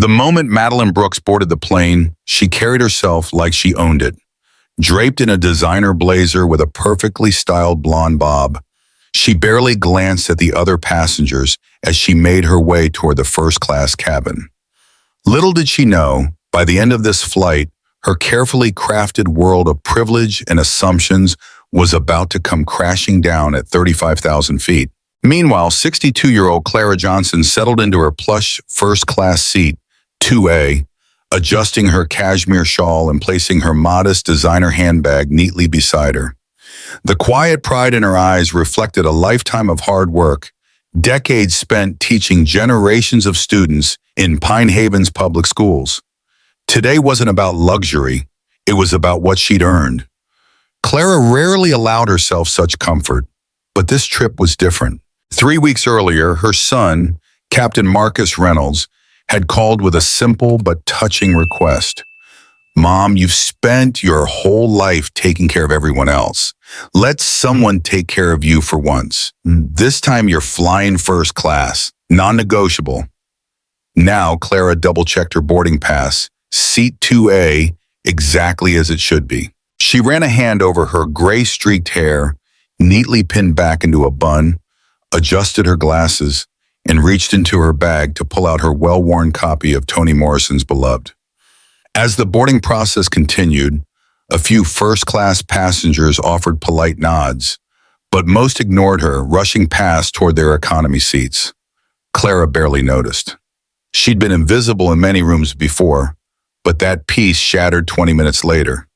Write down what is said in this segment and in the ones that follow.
The moment Madeline Brooks boarded the plane, she carried herself like she owned it. Draped in a designer blazer with a perfectly styled blonde bob, she barely glanced at the other passengers as she made her way toward the first-class cabin. Little did she know, by the end of this flight, her carefully crafted world of privilege and assumptions was about to come crashing down at 35,000 feet. Meanwhile, 62-year-old Clara Johnson settled into her plush first-class seat, 2A, adjusting her cashmere shawl and placing her modest designer handbag neatly beside her. The quiet pride in her eyes reflected a lifetime of hard work, decades spent teaching generations of students in Pine Haven's public schools. Today wasn't about luxury, it was about what she'd earned. Clara rarely allowed herself such comfort, but this trip was different. 3 weeks earlier, her son, Captain Marcus Reynolds, had called with a simple but touching request. "Mom, you've spent your whole life taking care of everyone else. Let someone take care of you for once. This time you're flying first class, non-negotiable." Now, Clara double-checked her boarding pass, seat 2A, exactly as it should be. She ran a hand over her gray-streaked hair, neatly pinned back into a bun, adjusted her glasses, and reached into her bag to pull out her well-worn copy of Toni Morrison's Beloved. As the boarding process continued, a few first-class passengers offered polite nods, but most ignored her, rushing past toward their economy seats. Clara barely noticed. She'd been invisible in many rooms before, but that peace shattered 20 minutes later.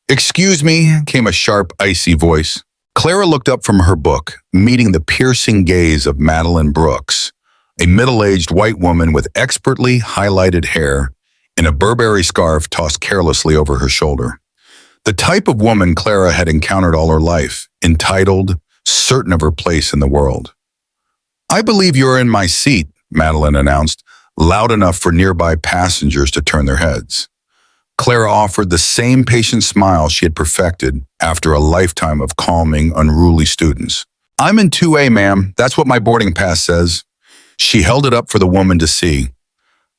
"Excuse me," came a sharp, icy voice. Clara looked up from her book, meeting the piercing gaze of Madeline Brooks, a middle-aged white woman with expertly highlighted hair and a Burberry scarf tossed carelessly over her shoulder. The type of woman Clara had encountered all her life, entitled, certain of her place in the world. "I believe you're in my seat," Madeline announced, loud enough for nearby passengers to turn their heads. Clara offered the same patient smile she had perfected after a lifetime of calming, unruly students. "I'm in 2A, ma'am. That's what my boarding pass says." She held it up for the woman to see.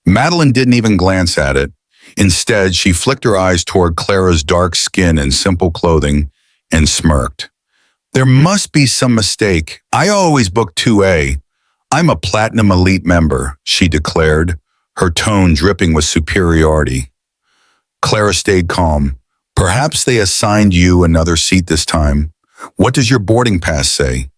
Madeline didn't even glance at it. Instead, she flicked her eyes toward Clara's dark skin and simple clothing and smirked. "There must be some mistake. I always book 2A. I'm a Platinum Elite member," she declared, her tone dripping with superiority. Clara stayed calm. "Perhaps they assigned you another seat this time. What does your boarding pass say?"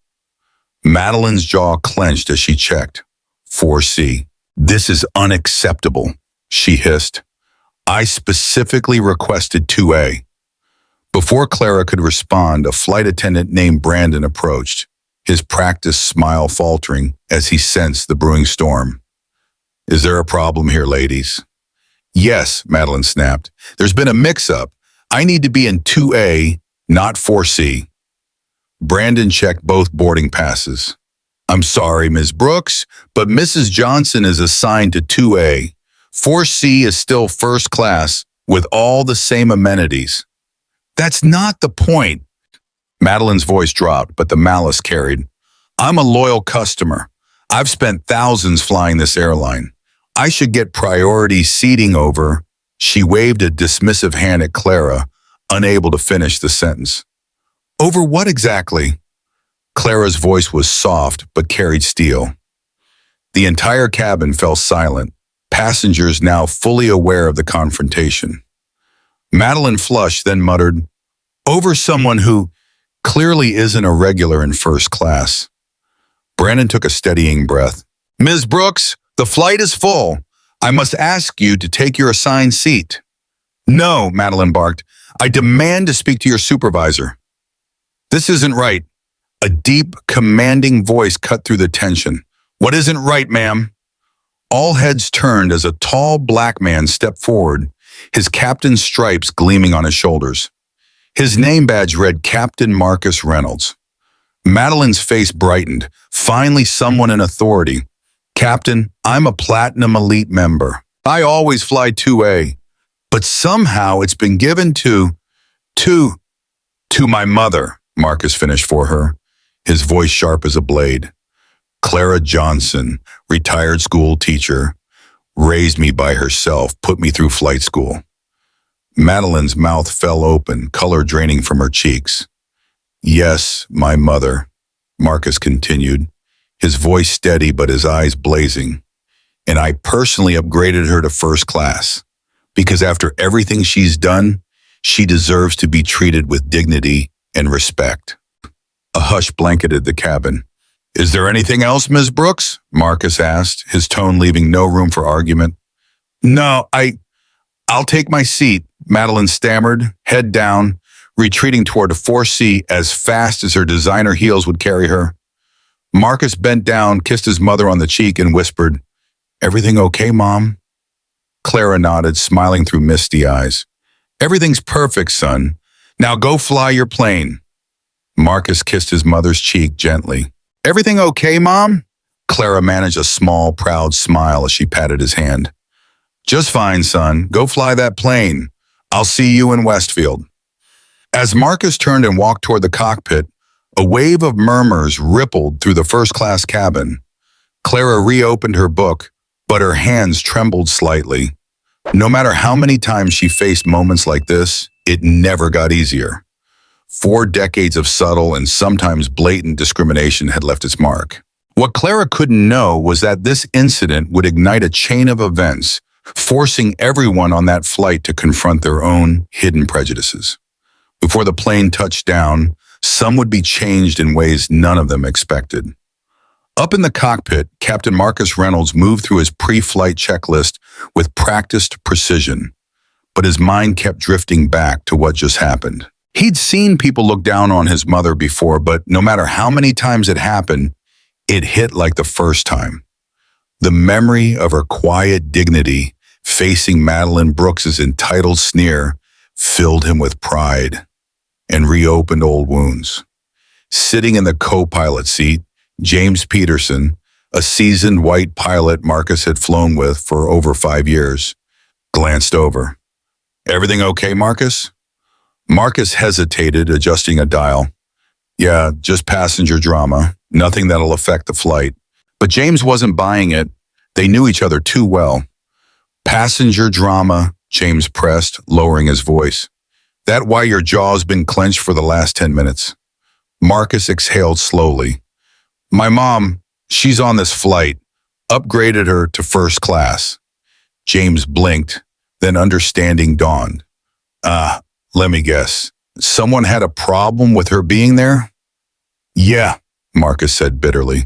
Madeline's jaw clenched as she checked. 4C. "This is unacceptable," she hissed. "I specifically requested 2A. Before Clara could respond, a flight attendant named Brandon approached, his practiced smile faltering as he sensed the brewing storm. "Is there a problem here, ladies?" "Yes," Madeline snapped. "There's been a mix-up. I need to be in 2A, not 4C. Brandon checked both boarding passes. "I'm sorry, Ms. Brooks, but Mrs. Johnson is assigned to 2A. 4C is still first class with all the same amenities." "That's not the point." Madeline's voice dropped, but the malice carried. "I'm a loyal customer. I've spent thousands flying this airline. I should get priority seating over." She waved a dismissive hand at Clara, unable to finish the sentence. "Over what exactly?" Clara's voice was soft but carried steel. The entire cabin fell silent, passengers now fully aware of the confrontation. Madeline flushed, then muttered, "Over someone who clearly isn't a regular in first class." Brandon took a steadying breath. "Ms. Brooks, the flight is full. I must ask you to take your assigned seat." "No," Madeline barked. "I demand to speak to your supervisor." "This isn't right." A deep, commanding voice cut through the tension. "What isn't right, ma'am?" All heads turned as a tall black man stepped forward, his captain's stripes gleaming on his shoulders. His name badge read Captain Marcus Reynolds. Madeline's face brightened. Finally, someone in authority. "Captain, I'm a Platinum Elite member. I always fly 2A, but somehow it's been given to my mother," Marcus finished for her, his voice sharp as a blade. "Clara Johnson, retired school teacher. raised me by herself, put me through flight school. Madeline's mouth fell open, color draining from her cheeks. Yes, my mother, Marcus continued, his voice steady but his eyes blazing. And I personally upgraded her to first class, because after everything she's done, she deserves to be treated with dignity and respect. A hush blanketed the cabin. Is there anything else, Ms. Brooks? Marcus asked, his tone leaving no room for argument. No, I'll take my seat, Madeline stammered, head down, retreating toward a 4C as fast as her designer heels would carry her. Marcus bent down, kissed his mother on the cheek, and whispered, Everything okay, Mom? Clara nodded, smiling through misty eyes. Everything's perfect, son. Now go fly your plane. Marcus kissed his mother's cheek gently. Everything okay, Mom? Clara managed a small, proud smile as she patted his hand. Just fine, son. Go fly that plane. I'll see you in Westfield. As Marcus turned and walked toward the cockpit, a wave of murmurs rippled through the first-class cabin. Clara reopened her book, but her hands trembled slightly. No matter how many times she faced moments like this, it never got easier. 4 decades of subtle and sometimes blatant discrimination had left its mark. What Clara couldn't know was that this incident would ignite a chain of events, forcing everyone on that flight to confront their own hidden prejudices. Before the plane touched down, some would be changed in ways none of them expected. Up in the cockpit, Captain Marcus Reynolds moved through his pre-flight checklist with practiced precision, but his mind kept drifting back to what just happened. He'd seen people look down on his mother before, but no matter how many times it happened, it hit like the first time. The memory of her quiet dignity facing Madeline Brooks's entitled sneer filled him with pride and reopened old wounds. Sitting in the co-pilot seat, James Peterson, a seasoned white pilot Marcus had flown with for over 5 years, glanced over. Everything okay, Marcus? Marcus hesitated, adjusting a dial. Yeah, just passenger drama, nothing that'll affect the flight. But James wasn't buying it. They knew each other too well. Passenger drama, James pressed, lowering his voice. That why your jaw's been clenched for the last 10 minutes? Marcus exhaled slowly. My mom, she's on this flight. Upgraded her to first class. James blinked, then understanding dawned. Let me guess. Someone had a problem with her being there? Yeah, Marcus said bitterly.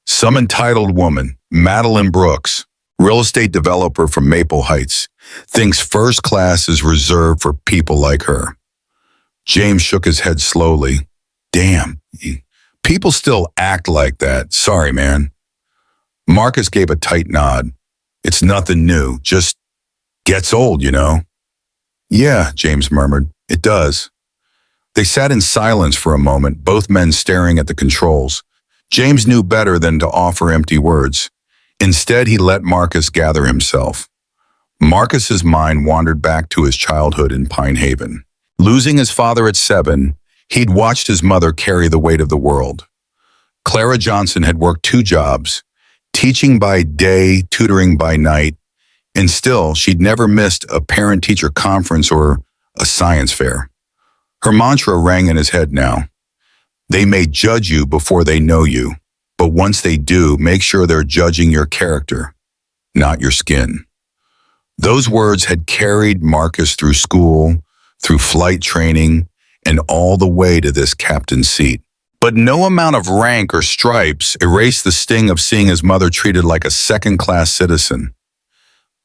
Some entitled woman, Madeline Brooks, real estate developer from Maple Heights, thinks first class is reserved for people like her. James shook his head slowly. Damn, people still act like that. Sorry, man. Marcus gave a tight nod. It's nothing new, just gets old, you know. Yeah, James murmured. It does. They sat in silence for a moment, both men staring at the controls. James knew better than to offer empty words. Instead, he let Marcus gather himself. Marcus's mind wandered back to his childhood in Pine Haven. Losing his father at 7, he'd watched his mother carry the weight of the world. Clara Johnson had worked 2 jobs, teaching by day, tutoring by night, and still she'd never missed a parent-teacher conference or a science fair. Her mantra rang in his head now. They may judge you before they know you, but once they do, make sure they're judging your character, not your skin. Those words had carried Marcus through school, through flight training, and all the way to this captain's seat. But no amount of rank or stripes erased the sting of seeing his mother treated like a second-class citizen.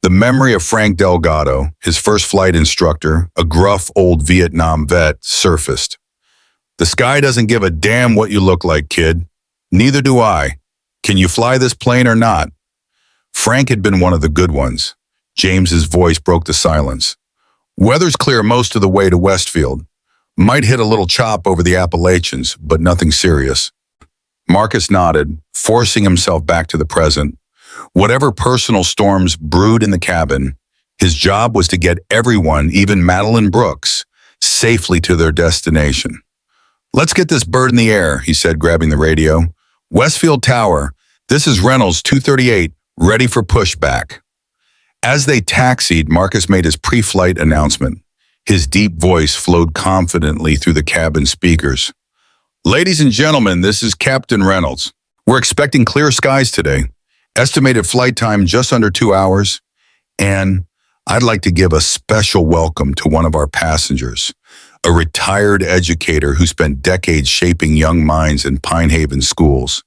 The memory of Frank Delgado, his first flight instructor, a gruff old Vietnam vet, surfaced. The sky doesn't give a damn what you look like, kid. Neither do I. Can you fly this plane or not? Frank had been one of the good ones. James's voice broke the silence. Weather's clear most of the way to Westfield. Might hit a little chop over the Appalachians, but nothing serious. Marcus nodded, forcing himself back to the present. Whatever personal storms brewed in the cabin, his job was to get everyone, even Madeline Brooks, safely to their destination. Let's get this bird in the air, he said, grabbing the radio. Westfield Tower, this is Reynolds 238, ready for pushback. As they taxied, Marcus made his pre-flight announcement. His deep voice flowed confidently through the cabin speakers. Ladies and gentlemen, this is Captain Reynolds. We're expecting clear skies today. Estimated flight time just under 2 hours. And I'd like to give a special welcome to one of our passengers, a retired educator who spent decades shaping young minds in Pine Haven schools.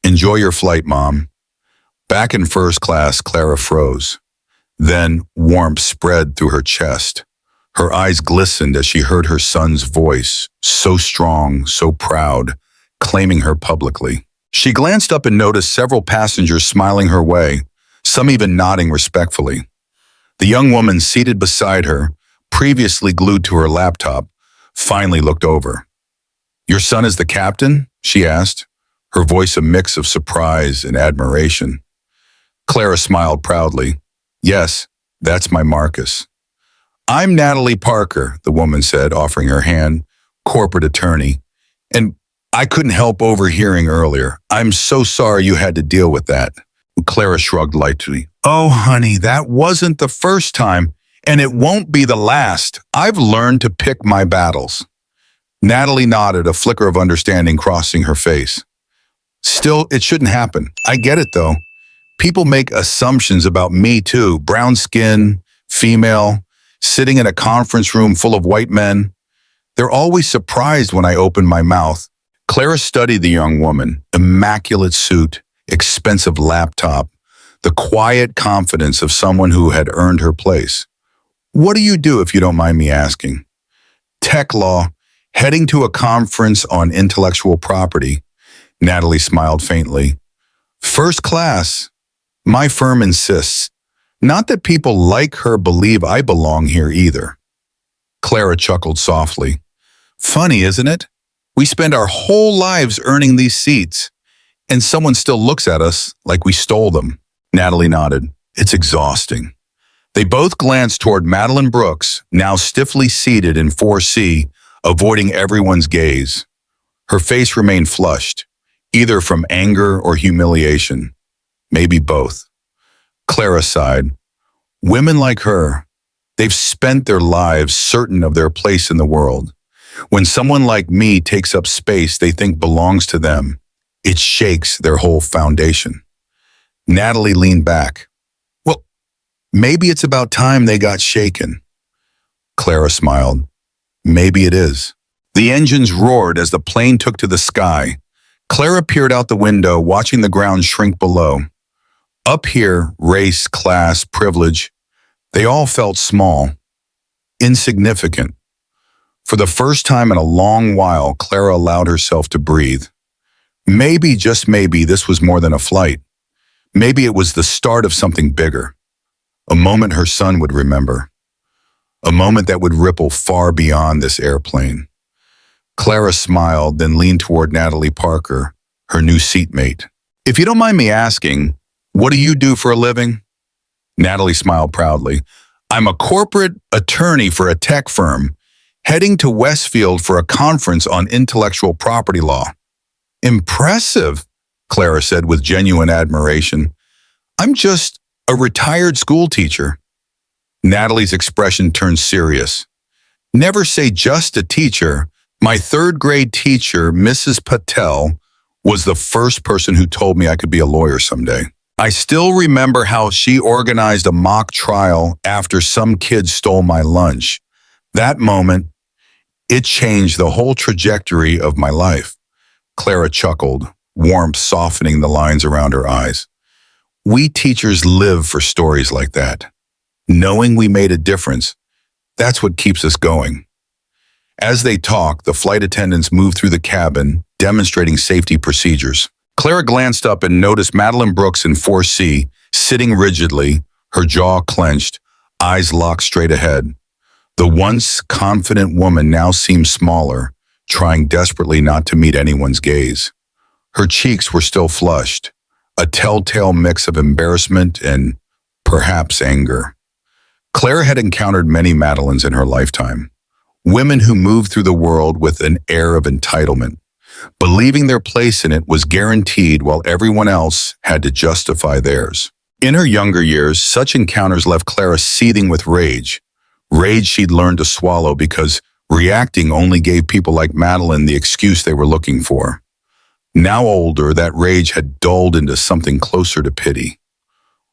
Enjoy your flight, Mom. Back in first class, Clara froze. Then warmth spread through her chest. Her eyes glistened as she heard her son's voice, so strong, so proud, claiming her publicly. She glanced up and noticed several passengers smiling her way, some even nodding respectfully. The young woman seated beside her, previously glued to her laptop, finally looked over. "Your son is the captain?" she asked, her voice a mix of surprise and admiration. Clara smiled proudly. "Yes, that's my Marcus." "I'm Natalie Parker," the woman said, offering her hand, corporate attorney. "And I couldn't help overhearing earlier. I'm so sorry you had to deal with that." Clara shrugged lightly. "Oh, honey, that wasn't the first time, and it won't be the last. I've learned to pick my battles." Natalie nodded, a flicker of understanding crossing her face. "Still, it shouldn't happen. I get it, though. People make assumptions about me, too. Brown skin, female, sitting in a conference room full of white men. They're always surprised when I open my mouth." Clara studied the young woman, immaculate suit, expensive laptop, the quiet confidence of someone who had earned her place. "What do you do, if you don't mind me asking?" "Tech law, heading to a conference on intellectual property." Natalie smiled faintly. "First class. My firm insists. Not that people like her believe I belong here either." Clara chuckled softly. "Funny, isn't it? We spend our whole lives earning these seats, and someone still looks at us like we stole them." Natalie nodded. "It's exhausting." They both glanced toward Madeline Brooks, now stiffly seated in 4C, avoiding everyone's gaze. Her face remained flushed, either from anger or humiliation. Maybe both. Clara sighed. "Women like her, they've spent their lives certain of their place in the world. When someone like me takes up space they think belongs to them, it shakes their whole foundation." Natalie leaned back. "Well, maybe it's about time they got shaken." Clara smiled. "Maybe it is." The engines roared as the plane took to the sky. Clara peered out the window, watching the ground shrink below. Up here, race, class, privilege, they all felt small, insignificant. For the first time in a long while, Clara allowed herself to breathe. Maybe, just maybe, this was more than a flight. Maybe it was the start of something bigger. A moment her son would remember. A moment that would ripple far beyond this airplane. Clara smiled, then leaned toward Natalie Parker, her new seatmate. "If you don't mind me asking, what do you do for a living?" Natalie smiled proudly. "I'm a corporate attorney for a tech firm, heading to Westfield for a conference on intellectual property law." "Impressive," Clara said with genuine admiration. "I'm just a retired school teacher." Natalie's expression turned serious. "Never say just a teacher. My third-grade teacher, Mrs. Patel, was the first person who told me I could be a lawyer someday. I still remember how she organized a mock trial after some kid stole my lunch. That moment, it changed the whole trajectory of my life." Clara chuckled, warmth softening the lines around her eyes. "We teachers live for stories like that. Knowing we made a difference, that's what keeps us going." As they talked, the flight attendants moved through the cabin, demonstrating safety procedures. Clara glanced up and noticed Madeline Brooks in 4C, sitting rigidly, her jaw clenched, eyes locked straight ahead. The once confident woman now seemed smaller, trying desperately not to meet anyone's gaze. Her cheeks were still flushed, a telltale mix of embarrassment and perhaps anger. Clara had encountered many Madelines in her lifetime, women who moved through the world with an air of entitlement, believing their place in it was guaranteed while everyone else had to justify theirs. In her younger years, such encounters left Clara seething with rage. Rage she'd learned to swallow because reacting only gave people like Madeline the excuse they were looking for. Now older, that rage had dulled into something closer to pity.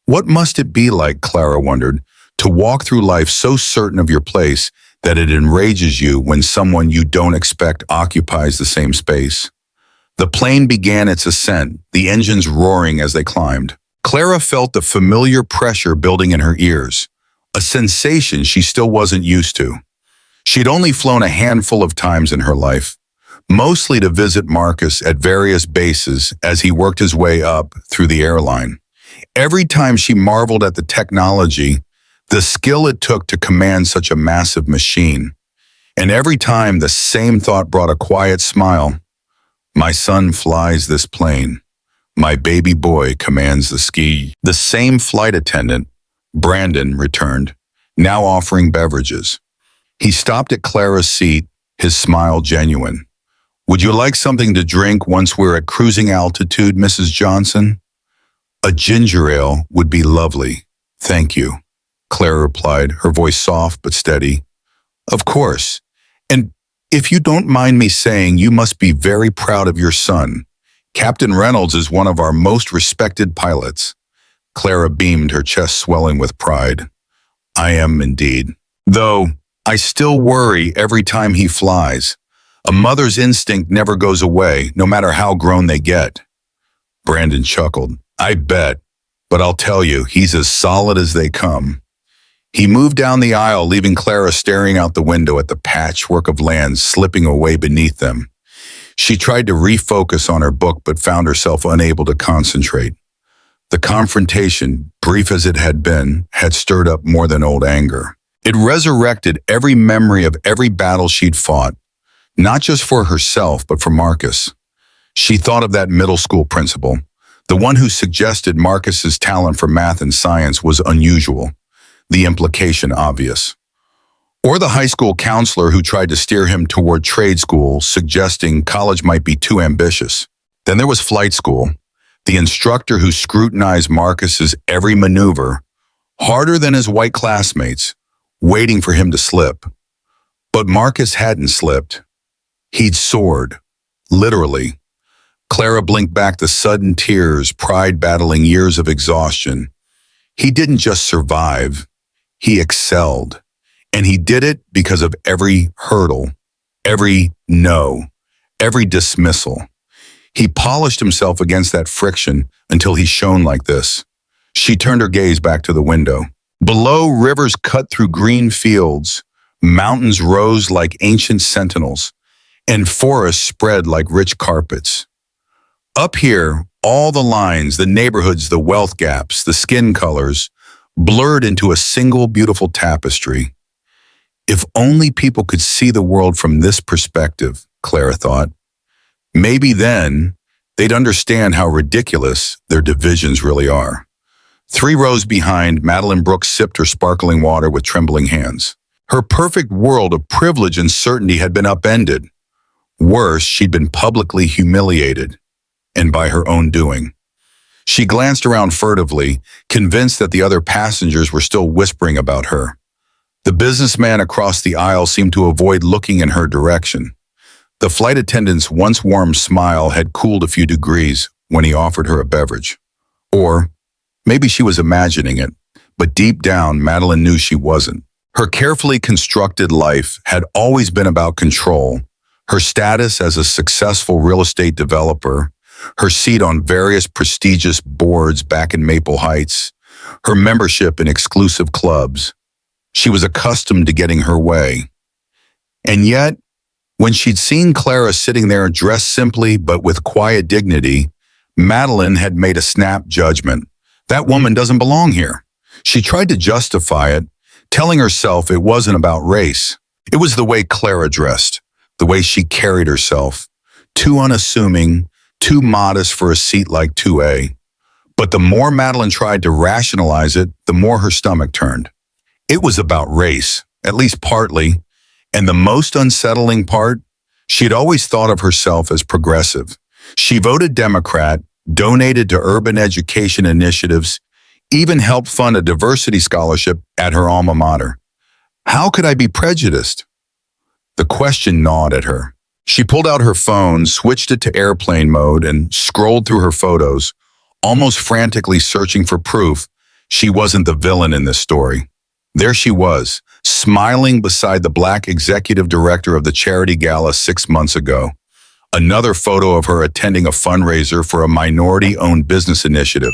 What must it be like, Clara wondered, to walk through life so certain of your place that it enrages you when someone you don't expect occupies the same space? The plane began its ascent, the engines roaring as they climbed. Clara felt the familiar pressure building in her ears, a sensation she still wasn't used to. She'd only flown a handful of times in her life, mostly to visit Marcus at various bases as he worked his way up through the airline. Every time she marveled at the technology, the skill it took to command such a massive machine. And every time the same thought brought a quiet smile. My son flies this plane. My baby boy commands the ski. The same flight attendant, Brandon, returned, now offering beverages. He stopped at Clara's seat, his smile genuine. Would you like something to drink once we're at cruising altitude, Mrs. Johnson? A ginger ale would be lovely. Thank you, Clara replied, her voice soft but steady. Of course. And if you don't mind me saying, you must be very proud of your son. Captain Reynolds is one of our most respected pilots. Clara beamed, her chest swelling with pride. I am indeed. Though, I still worry every time he flies. A mother's instinct never goes away, no matter how grown they get. Brandon chuckled. I bet, but I'll tell you, he's as solid as they come. He moved down the aisle, leaving Clara staring out the window at the patchwork of land slipping away beneath them. She tried to refocus on her book, but found herself unable to concentrate. The confrontation, brief as it had been, had stirred up more than old anger. It resurrected every memory of every battle she'd fought, not just for herself, but for Marcus. She thought of that middle school principal, the one who suggested Marcus's talent for math and science was unusual, the implication obvious. Or the high school counselor who tried to steer him toward trade school, suggesting college might be too ambitious. Then there was flight school, the instructor who scrutinized Marcus's every maneuver, harder than his white classmates, waiting for him to slip. But Marcus hadn't slipped. He'd soared, literally. Clara blinked back the sudden tears, pride battling years of exhaustion. He didn't just survive, he excelled. And he did it because of every hurdle, every no, every dismissal. He polished himself against that friction until he shone like this. She turned her gaze back to the window. Below, rivers cut through green fields, mountains rose like ancient sentinels, and forests spread like rich carpets. Up here, all the lines, the neighborhoods, the wealth gaps, the skin colors, blurred into a single beautiful tapestry. If only people could see the world from this perspective, Clara thought. Maybe then they'd understand how ridiculous their divisions really are. 3 rows behind, Madeline Brooks sipped her sparkling water with trembling hands. Her perfect world of privilege and certainty had been upended. Worse, she'd been publicly humiliated, and by her own doing. She glanced around furtively, convinced that the other passengers were still whispering about her. The businessman across the aisle seemed to avoid looking in her direction. The flight attendant's once warm smile had cooled a few degrees when he offered her a beverage. Or maybe she was imagining it, but deep down, Madeline knew she wasn't. Her carefully constructed life had always been about control. Her status as a successful real estate developer, her seat on various prestigious boards back in Maple Heights, her membership in exclusive clubs. She was accustomed to getting her way. And yet, when she'd seen Clara sitting there dressed simply but with quiet dignity, Madeline had made a snap judgment. That woman doesn't belong here. She tried to justify it, telling herself it wasn't about race. It was the way Clara dressed, the way she carried herself, too unassuming, too modest for a seat like 2A. But the more Madeline tried to rationalize it, the more her stomach turned. It was about race, at least partly, and the most unsettling part, she'd always thought of herself as progressive. She voted Democrat, donated to urban education initiatives, even helped fund a diversity scholarship at her alma mater. How could I be prejudiced? The question gnawed at her. She pulled out her phone, switched it to airplane mode, and scrolled through her photos, almost frantically searching for proof she wasn't the villain in this story. There she was, smiling beside the black executive director of the charity gala 6 months ago. Another photo of her attending a fundraiser for a minority-owned business initiative.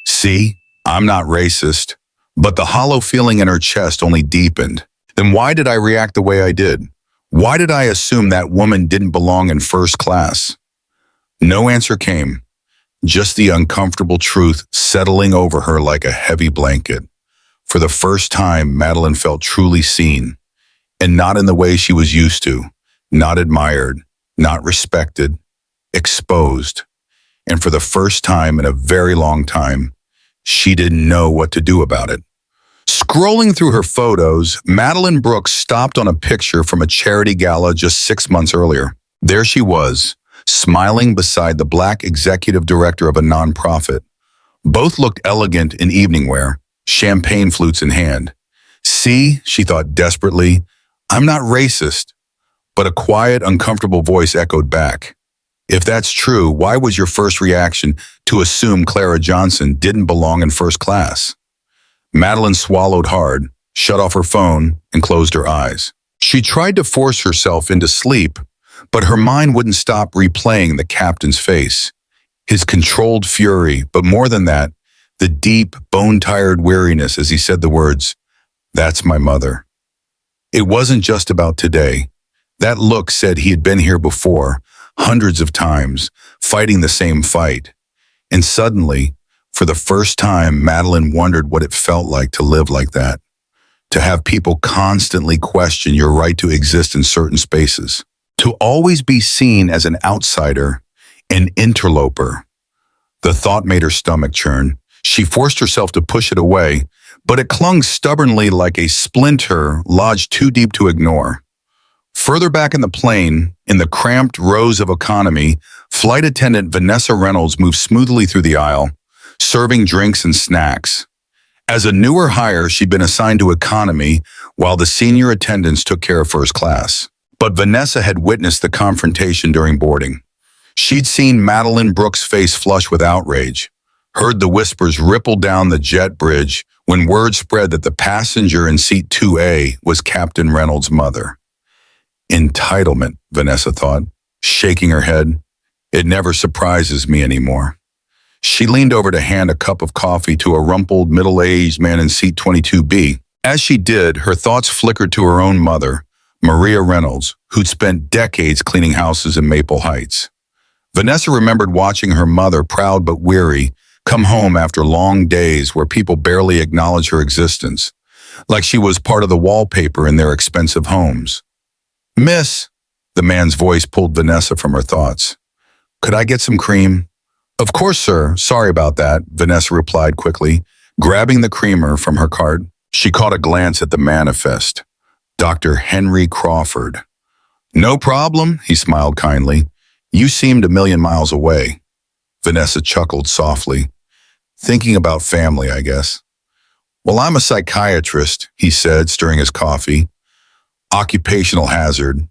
See, I'm not racist. But the hollow feeling in her chest only deepened. Then why did I react the way I did? Why did I assume that woman didn't belong in first class? No answer came, just the uncomfortable truth settling over her like a heavy blanket. For the first time, Madeline felt truly seen, and not in the way she was used to, not admired, not respected, exposed. And for the first time in a very long time, she didn't know what to do about it. Scrolling through her photos, Madeline Brooks stopped on a picture from a charity gala just 6 months earlier. There she was, smiling beside the black executive director of a nonprofit. Both looked elegant in evening wear, champagne flutes in hand. See, she thought desperately, I'm not racist. But a quiet, uncomfortable voice echoed back. If that's true, why was your first reaction to assume Clara Johnson didn't belong in first class? Madeline swallowed hard, shut off her phone, and closed her eyes. She tried to force herself into sleep, but her mind wouldn't stop replaying the captain's face, his controlled fury, but more than that, the deep, bone-tired weariness as he said the words, "That's my mother." It wasn't just about today. That look said he had been here before, hundreds of times, fighting the same fight. And suddenly, for the first time, Madeline wondered what it felt like to live like that, to have people constantly question your right to exist in certain spaces, to always be seen as an outsider, an interloper. The thought made her stomach churn. She forced herself to push it away, but it clung stubbornly like a splinter lodged too deep to ignore. Further back in the plane, in the cramped rows of economy, flight attendant Vanessa Reynolds moved smoothly through the aisle, serving drinks and snacks. As a newer hire, she'd been assigned to economy, while the senior attendants took care of first class. But Vanessa had witnessed the confrontation during boarding. She'd seen Madeline Brooks' face flush with outrage, heard the whispers ripple down the jet bridge when word spread that the passenger in seat 2A was Captain Reynolds' mother. Entitlement, Vanessa thought, shaking her head. It never surprises me anymore. She leaned over to hand a cup of coffee to a rumpled, middle-aged man in seat 22B. As she did, her thoughts flickered to her own mother, Maria Reynolds, who'd spent decades cleaning houses in Maple Heights. Vanessa remembered watching her mother, proud but weary, come home after long days where people barely acknowledged her existence, like she was part of the wallpaper in their expensive homes. "Miss," the man's voice pulled Vanessa from her thoughts. "Could I get some cream?" "Of course, sir. Sorry about that," Vanessa replied quickly, grabbing the creamer from her cart. She caught a glance at the manifest. Dr. Henry Crawford. "No problem," he smiled kindly. "You seemed a million miles away." Vanessa chuckled softly. "Thinking about family, I guess." "Well, I'm a psychiatrist," he said, stirring his coffee. "Occupational hazard.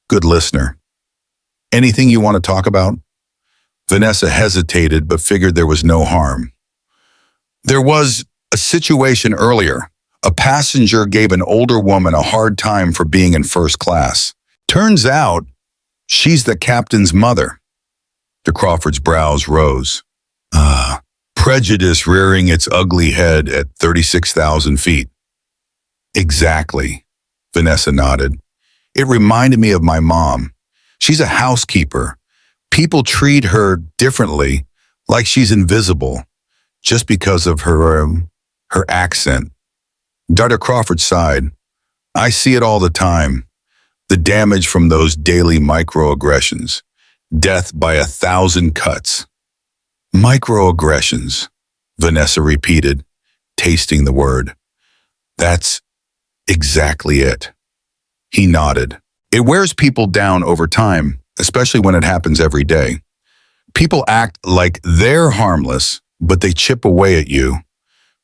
Good listener. Anything you want to talk about?" Vanessa hesitated but figured there was no harm. "There was a situation earlier. A passenger gave an older woman a hard time for being in first class. Turns out, she's the captain's mother." De Crawford's brows rose. Prejudice rearing its ugly head at 36,000 feet. "Exactly," Vanessa nodded. "It reminded me of my mom. She's a housekeeper. People treat her differently, like she's invisible, just because of her accent." Dr. Crawford sighed. "I see it all the time. The damage from those daily microaggressions. Death by 1,000 cuts." "Microaggressions," Vanessa repeated, tasting the word. "That's exactly it." He nodded. "It wears people down over time, especially when it happens every day. People act like they're harmless, but they chip away at you.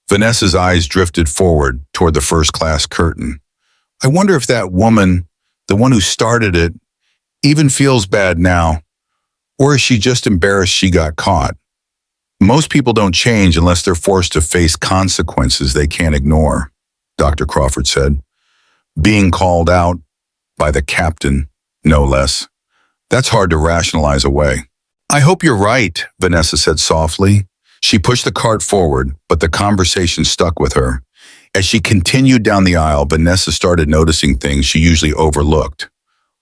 Vanessa's eyes drifted forward toward the first-class curtain. I wonder if that woman, the one who started it, even feels bad now, or is she just embarrassed she got caught? Most people don't change unless they're forced to face consequences they can't ignore, Dr. Crawford said. Being called out by the captain, no less. That's hard to rationalize away. I hope you're right, Vanessa said softly. She pushed the cart forward, but the conversation stuck with her. As she continued down the aisle, Vanessa started noticing things she usually overlooked.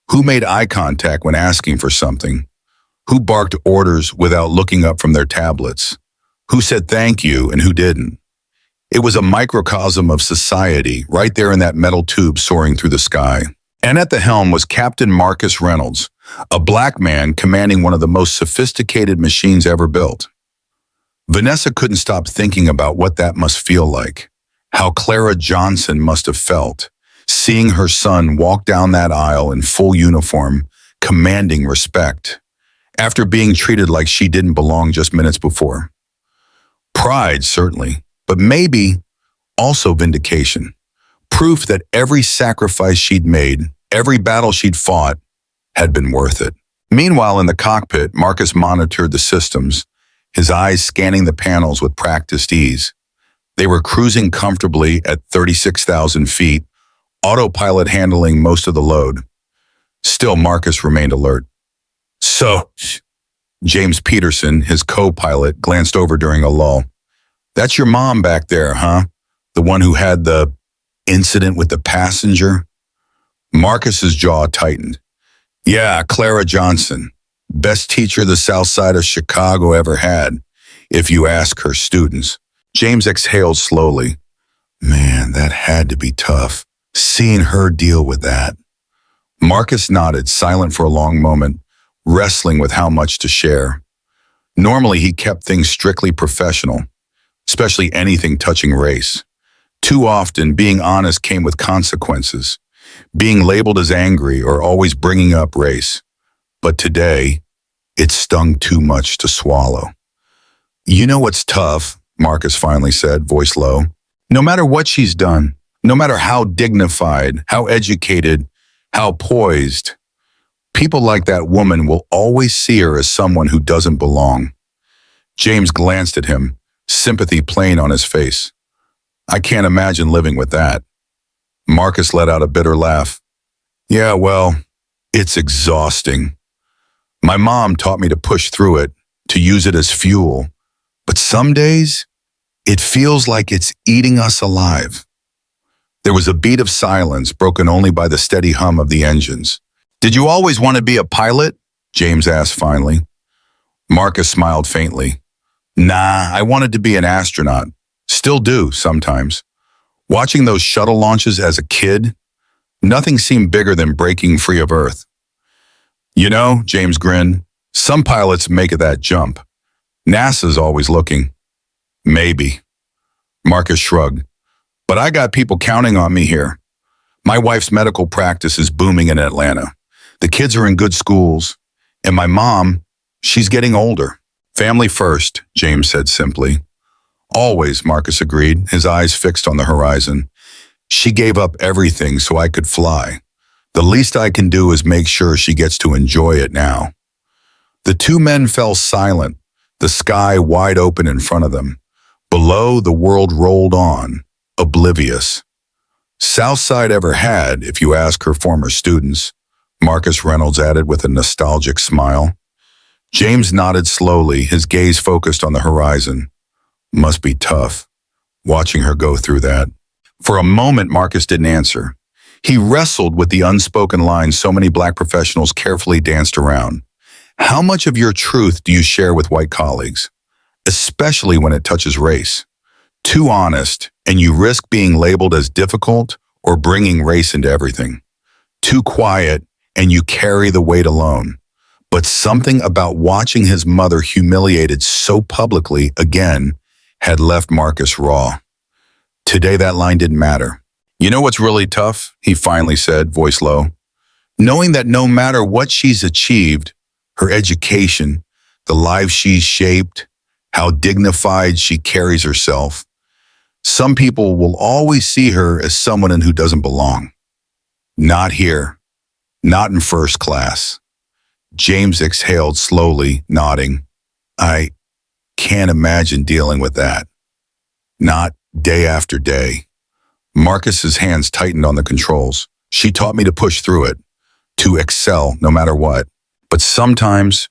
Who made eye contact when asking for something? Who barked orders without looking up from their tablets? Who said thank you and who didn't? It was a microcosm of society right there in that metal tube soaring through the sky. And at the helm was Captain Marcus Reynolds, a black man commanding one of the most sophisticated machines ever built. Vanessa couldn't stop thinking about what that must feel like, how Clara Johnson must have felt, seeing her son walk down that aisle in full uniform, commanding respect, after being treated like she didn't belong just minutes before. Pride, certainly, but maybe also vindication. Proof that every sacrifice she'd made, every battle she'd fought, had been worth it. Meanwhile, in the cockpit, Marcus monitored the systems, his eyes scanning the panels with practiced ease. They were cruising comfortably at 36,000 feet, autopilot handling most of the load. Still, Marcus remained alert. So, James Peterson, his co-pilot, glanced over during a lull. That's your mom back there, huh? The one who had the incident with the passenger? Marcus's jaw tightened. Yeah, Clara Johnson. Best teacher the South Side of Chicago ever had, if you ask her students. James exhaled slowly. Man, that had to be tough, seeing her deal with that. Marcus nodded, silent for a long moment, wrestling with how much to share. Normally, he kept things strictly professional, especially anything touching race. Too often, being honest came with consequences, being labeled as angry or always bringing up race. But today, it stung too much to swallow. You know what's tough, Marcus finally said, voice low. No matter what she's done, no matter how dignified, how educated, how poised, people like that woman will always see her as someone who doesn't belong. James glanced at him, sympathy plain on his face. I can't imagine living with that. Marcus let out a bitter laugh. Yeah, well, it's exhausting. My mom taught me to push through it, to use it as fuel. But some days, it feels like it's eating us alive. There was a beat of silence, broken only by the steady hum of the engines. Did you always want to be a pilot? James asked finally. Marcus smiled faintly. Nah, I wanted to be an astronaut. Still do, sometimes. Watching those shuttle launches as a kid, nothing seemed bigger than breaking free of Earth. You know, James grinned, some pilots make that jump. NASA's always looking. Maybe. Marcus shrugged. But I got people counting on me here. My wife's medical practice is booming in Atlanta. The kids are in good schools. And my mom, she's getting older. Family first, James said simply. Always, Marcus agreed, his eyes fixed on the horizon. She gave up everything so I could fly. The least I can do is make sure she gets to enjoy it now. The two men fell silent, the sky wide open in front of them. Below, the world rolled on, oblivious. Southside ever had, if you ask her former students, Marcus Reynolds added with a nostalgic smile. James nodded slowly, his gaze focused on the horizon. Must be tough, watching her go through that. For a moment, Marcus didn't answer. He wrestled with the unspoken lines so many black professionals carefully danced around. How much of your truth do you share with white colleagues, especially when it touches race? Too honest, and you risk being labeled as difficult or bringing race into everything. Too quiet, and you carry the weight alone. But something about watching his mother humiliated so publicly again had left Marcus raw. Today that line didn't matter. You know what's really tough? He finally said, voice low. Knowing that no matter what she's achieved, her education, the life she's shaped, how dignified she carries herself, Some people will always see her as someone who doesn't belong. Not here. Not in first class. James exhaled slowly, nodding. I can't imagine dealing with that. Not day after day. Marcus's hands tightened on the controls. She taught me to push through it, to excel no matter what. But sometimes,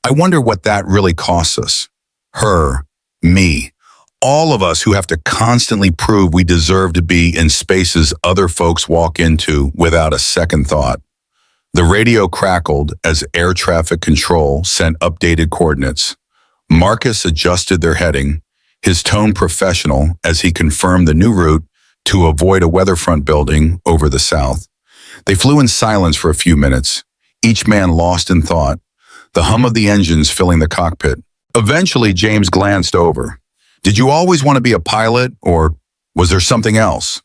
I wonder what that really costs us. Her, me, all of us who have to constantly prove we deserve to be in spaces other folks walk into without a second thought. The radio crackled as air traffic control sent updated coordinates. Marcus adjusted their heading, his tone professional as he confirmed the new route to avoid a weatherfront building over the south. They flew in silence for a few minutes, each man lost in thought, the hum of the engines filling the cockpit. Eventually, James glanced over. Did you always want to be a pilot, or was there something else?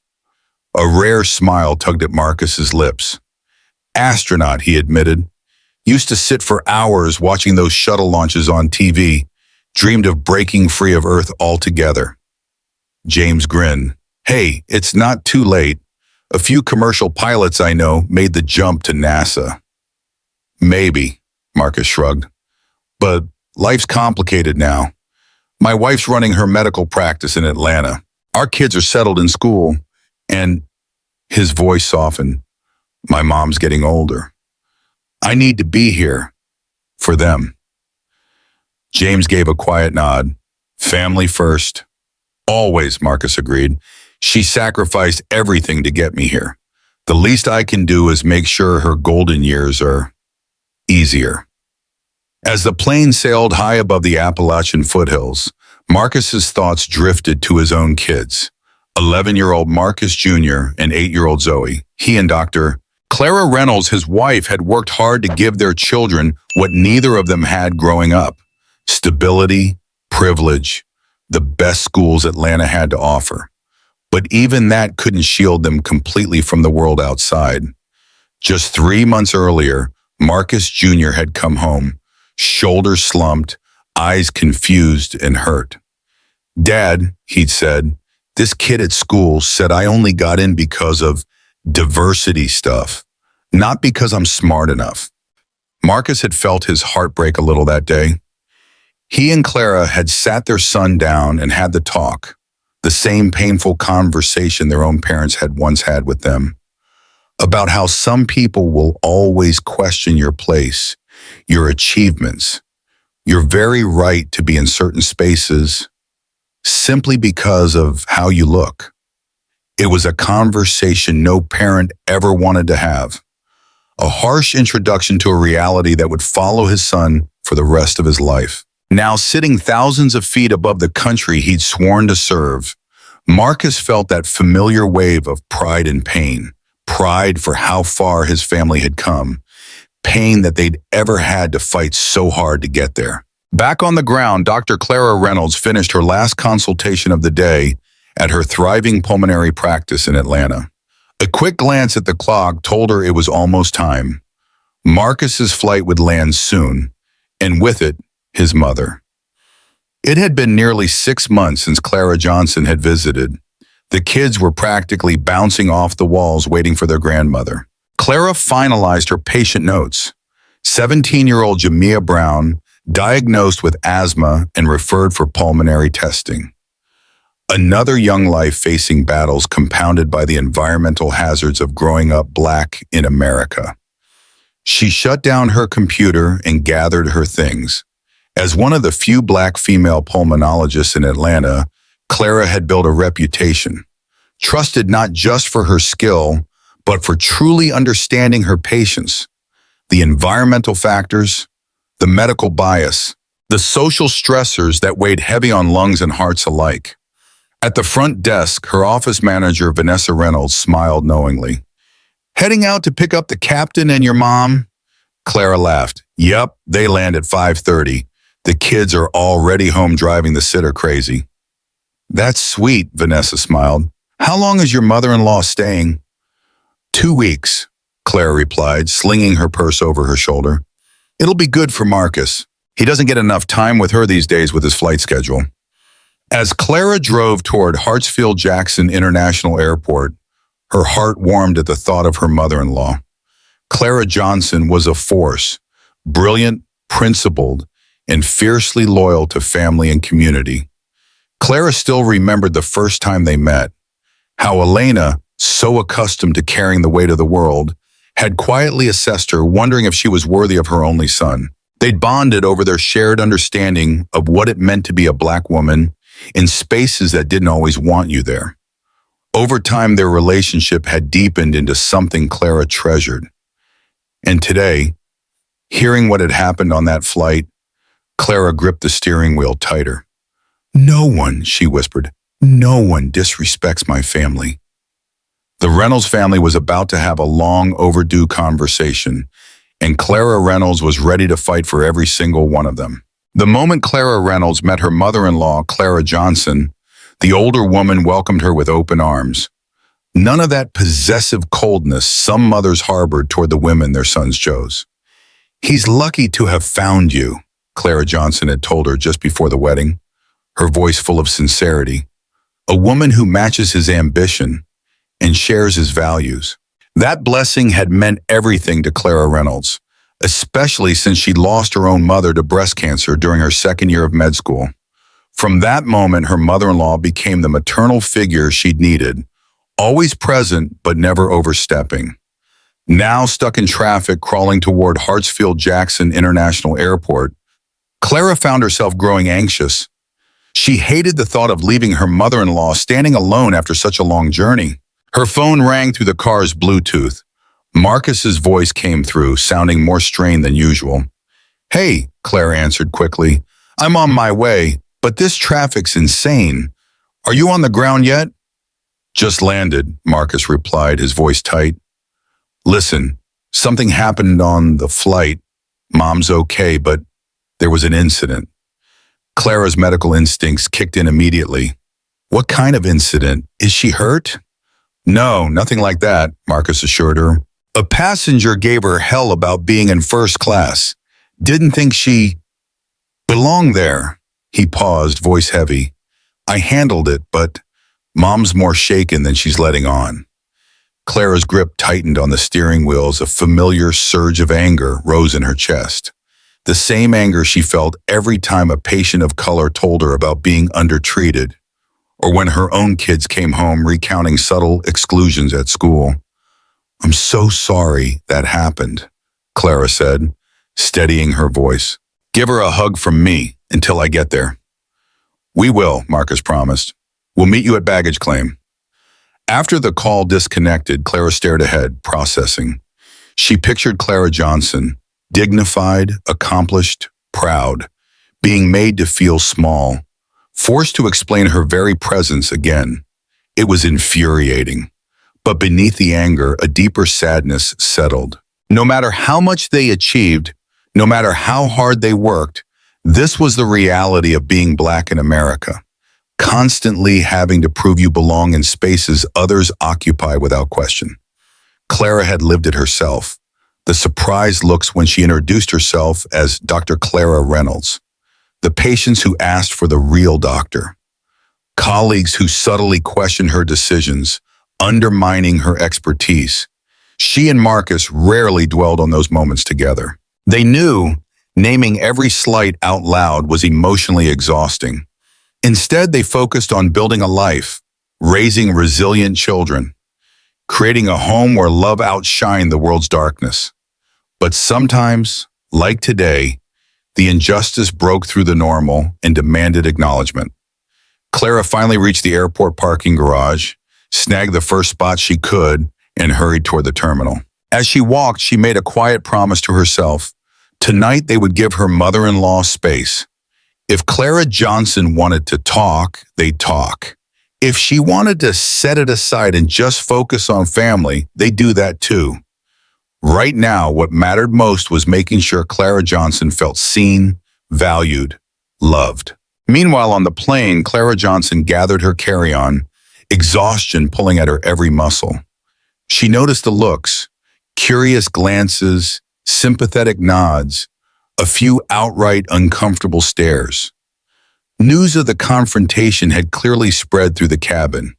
A rare smile tugged at Marcus's lips. Astronaut, he admitted. Used to sit for hours watching those shuttle launches on TV, dreamed of breaking free of Earth altogether. James grinned. Hey, it's not too late. A few commercial pilots I know made the jump to NASA. Maybe, Marcus shrugged. But life's complicated now. My wife's running her medical practice in Atlanta. Our kids are settled in school, and his voice softened. My mom's getting older. I need to be here for them. James gave a quiet nod. Family first. Always, Marcus agreed. She sacrificed everything to get me here. The least I can do is make sure her golden years are easier. As the plane sailed high above the Appalachian foothills, Marcus's thoughts drifted to his own kids. 11-year-old Marcus Jr. and 8-year-old Zoe. He and Dr. Clara Reynolds, his wife, had worked hard to give their children what neither of them had growing up. Stability, privilege, the best schools Atlanta had to offer. But even that couldn't shield them completely from the world outside. Just 3 months earlier, Marcus Jr. had come home, shoulders slumped, eyes confused and hurt. Dad, he'd said, this kid at school said I only got in because of diversity stuff, not because I'm smart enough. Marcus had felt his heart break a little that day. He and Clara had sat their son down and had the talk, the same painful conversation their own parents had once had with them, about how some people will always question your place, your achievements, your very right to be in certain spaces, simply because of how you look. It was a conversation no parent ever wanted to have, a harsh introduction to a reality that would follow his son for the rest of his life. Now sitting thousands of feet above the country he'd sworn to serve, Marcus felt that familiar wave of pride and pain, pride for how far his family had come, pain that they'd ever had to fight so hard to get there. Back on the ground, Dr. Clara Reynolds finished her last consultation of the day at her thriving pulmonary practice in Atlanta. A quick glance at the clock told her it was almost time. Marcus's flight would land soon, and with it, his mother. It had been nearly 6 months since Clara Johnson had visited. The kids were practically bouncing off the walls waiting for their grandmother. Clara finalized her patient notes. 17-year-old Jamia Brown, diagnosed with asthma and referred for pulmonary testing. Another young life facing battles compounded by the environmental hazards of growing up Black in America. She shut down her computer and gathered her things. As one of the few Black female pulmonologists in Atlanta, Clara had built a reputation, trusted not just for her skill, but for truly understanding her patients, the environmental factors, the medical bias, the social stressors that weighed heavy on lungs and hearts alike. At the front desk, her office manager, Vanessa Reynolds, smiled knowingly. Heading out to pick up the captain and your mom? Clara laughed. Yup, they land at 5:30. The kids are already home driving the sitter crazy. That's sweet, Vanessa smiled. How long is your mother-in-law staying? 2 weeks, Clara replied, slinging her purse over her shoulder. It'll be good for Marcus. He doesn't get enough time with her these days with his flight schedule. As Clara drove toward Hartsfield-Jackson International Airport, her heart warmed at the thought of her mother-in-law. Clara Johnson was a force, brilliant, principled, and fiercely loyal to family and community. Clara still remembered the first time they met, how Elena, so accustomed to carrying the weight of the world, had quietly assessed her, wondering if she was worthy of her only son. They'd bonded over their shared understanding of what it meant to be a Black woman in spaces that didn't always want you there. Over time, their relationship had deepened into something Clara treasured. And today, hearing what had happened on that flight, Clara gripped the steering wheel tighter. "No one," she whispered, "no one disrespects my family." The Reynolds family was about to have a long overdue conversation, and Clara Reynolds was ready to fight for every single one of them. The moment Clara Reynolds met her mother-in-law, Clara Johnson, the older woman welcomed her with open arms. None of that possessive coldness some mothers harbored toward the women their sons chose. "He's lucky to have found you," Clara Johnson had told her just before the wedding, her voice full of sincerity. "A woman who matches his ambition and shares his values." That blessing had meant everything to Clara Reynolds, especially since she lost her own mother to breast cancer during her second year of med school. From that moment, her mother-in-law became the maternal figure she'd needed, always present but never overstepping. Now stuck in traffic crawling toward Hartsfield-Jackson International Airport, Clara found herself growing anxious. She hated the thought of leaving her mother-in-law standing alone after such a long journey. Her phone rang through the car's Bluetooth. Marcus's voice came through, sounding more strained than usual. "Hey," Clara answered quickly. "I'm on my way, but this traffic's insane. Are you on the ground yet?" "Just landed," Marcus replied, his voice tight. "Listen, something happened on the flight. Mom's okay, but there was an incident." Clara's medical instincts kicked in immediately. "What kind of incident? Is she hurt?" "No, nothing like that," Marcus assured her. "A passenger gave her hell about being in first class. Didn't think she belonged there." He paused, voice heavy. "I handled it, but Mom's more shaken than she's letting on." Clara's grip tightened on the steering wheel as a familiar surge of anger rose in her chest. The same anger she felt every time a patient of color told her about being undertreated, or when her own kids came home recounting subtle exclusions at school. "I'm so sorry that happened," Clara said, steadying her voice. "Give her a hug from me until I get there." "We will," Marcus promised. "We'll meet you at baggage claim." After the call disconnected, Clara stared ahead, processing. She pictured Clara Johnson, dignified, accomplished, proud, being made to feel small, forced to explain her very presence again. It was infuriating. But beneath the anger, a deeper sadness settled. No matter how much they achieved, no matter how hard they worked, this was the reality of being Black in America. Constantly having to prove you belong in spaces others occupy without question. Clara had lived it herself. The surprised looks when she introduced herself as Dr. Clara Reynolds. The patients who asked for the real doctor. Colleagues who subtly questioned her decisions, undermining her expertise. She and Marcus rarely dwelled on those moments together. They knew naming every slight out loud was emotionally exhausting. Instead, they focused on building a life, raising resilient children, creating a home where love outshined the world's darkness. But sometimes, like today, the injustice broke through the normal and demanded acknowledgement. Clara finally reached the airport parking garage, snagged the first spot she could, and hurried toward the terminal. As she walked, she made a quiet promise to herself. Tonight, they would give her mother-in-law space. If Clara Johnson wanted to talk, they'd talk. If she wanted to set it aside and just focus on family, they'd do that too. Right now, what mattered most was making sure Clara Johnson felt seen, valued, loved. Meanwhile, on the plane, Clara Johnson gathered her carry-on, exhaustion pulling at her every muscle. She noticed the looks, curious glances, sympathetic nods, a few outright uncomfortable stares. News of the confrontation had clearly spread through the cabin.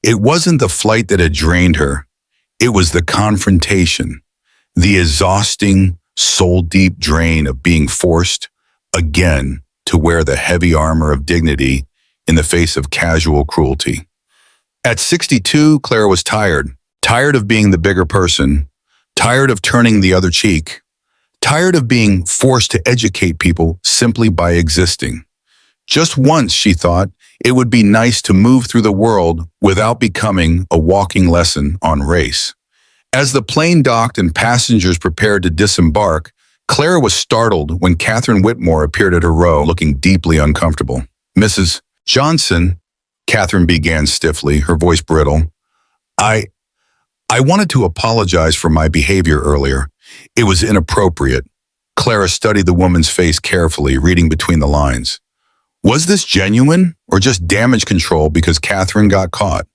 It wasn't the flight that had drained her. It was the confrontation, the exhausting, soul-deep drain of being forced, again, to wear the heavy armor of dignity in the face of casual cruelty. At 62, Clara was tired of being the bigger person, tired of turning the other cheek, tired of being forced to educate people simply by existing. Just once, she thought, it would be nice to move through the world without becoming a walking lesson on race. As the plane docked and passengers prepared to disembark, Clara was startled when Catherine Whitmore appeared at her row, looking deeply uncomfortable. "Mrs. Johnson," Catherine began stiffly, her voice brittle. I wanted to apologize for my behavior earlier. It was inappropriate." Clara studied the woman's face carefully, reading between the lines. Was this genuine or just damage control because Catherine got caught?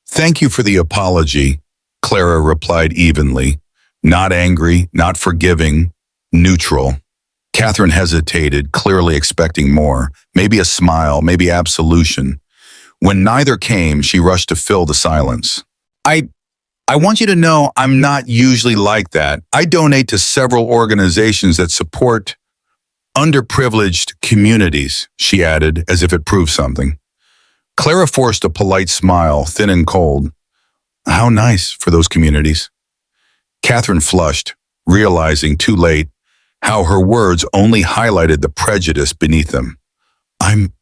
"Thank you for the apology," Clara replied evenly. Not angry, not forgiving, neutral. Catherine hesitated, clearly expecting more. Maybe a smile, maybe absolution. When neither came, she rushed to fill the silence. I want you to know I'm not usually like that. I donate to several organizations that support underprivileged communities, she added, as if it proved something. Clara forced a polite smile, thin and cold. How nice for those communities. Catherine flushed, realizing too late how her words only highlighted the prejudice beneath them. I'm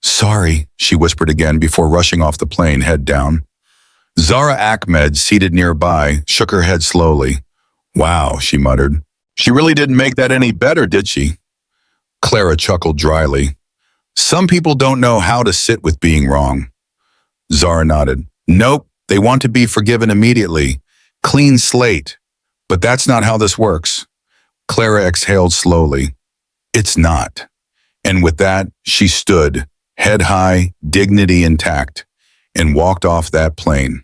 sorry, she whispered again before rushing off the plane, head down. Zara Ahmed, seated nearby, shook her head slowly. Wow, she muttered. She really didn't make that any better, did she? Clara chuckled dryly. Some people don't know how to sit with being wrong. Zara nodded. Nope, they want to be forgiven immediately. Clean slate. But that's not how this works. Clara exhaled slowly. It's not. And with that, she stood, head high, dignity intact, and walked off that plane.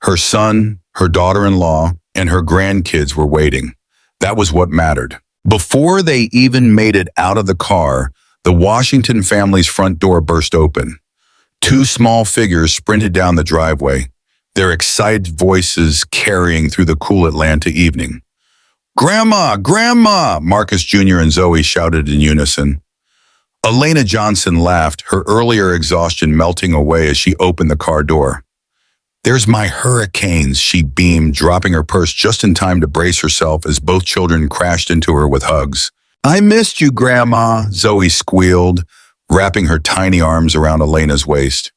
Her son, her daughter-in-law, and her grandkids were waiting. That was what mattered. Before they even made it out of the car, the Washington family's front door burst open. Two small figures sprinted down the driveway, their excited voices carrying through the cool Atlanta evening. Grandma! Grandma! Marcus Jr. and Zoe shouted in unison. Elena Johnson laughed, her earlier exhaustion melting away as she opened the car door. There's my hurricanes, she beamed, dropping her purse just in time to brace herself as both children crashed into her with hugs. I missed you, Grandma, Zoe squealed, wrapping her tiny arms around Elena's waist.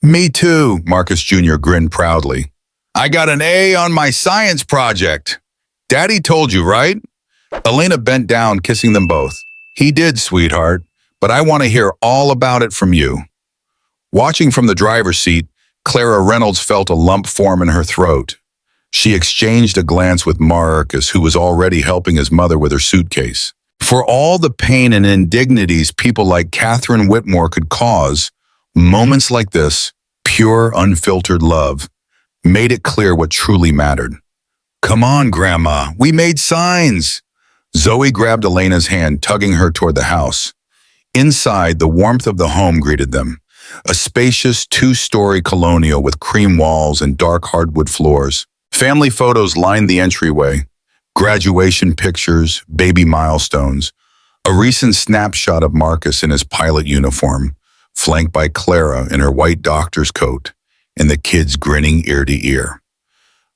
Me too, Marcus Jr. grinned proudly. I got an A on my science project. Daddy told you, right? Elena bent down, kissing them both. He did, sweetheart, but I want to hear all about it from you. Watching from the driver's seat, Clara Reynolds felt a lump form in her throat. She exchanged a glance with Marcus, who was already helping his mother with her suitcase. For all the pain and indignities people like Catherine Whitmore could cause, moments like this, pure, unfiltered love, made it clear what truly mattered. Come on, Grandma, we made signs. Zoe grabbed Elena's hand, tugging her toward the house. Inside, the warmth of the home greeted them. A spacious two-story colonial with cream walls and dark hardwood floors. Family photos lined the entryway. Graduation pictures, baby milestones. A recent snapshot of Marcus in his pilot uniform, flanked by Clara in her white doctor's coat, and the kids grinning ear to ear.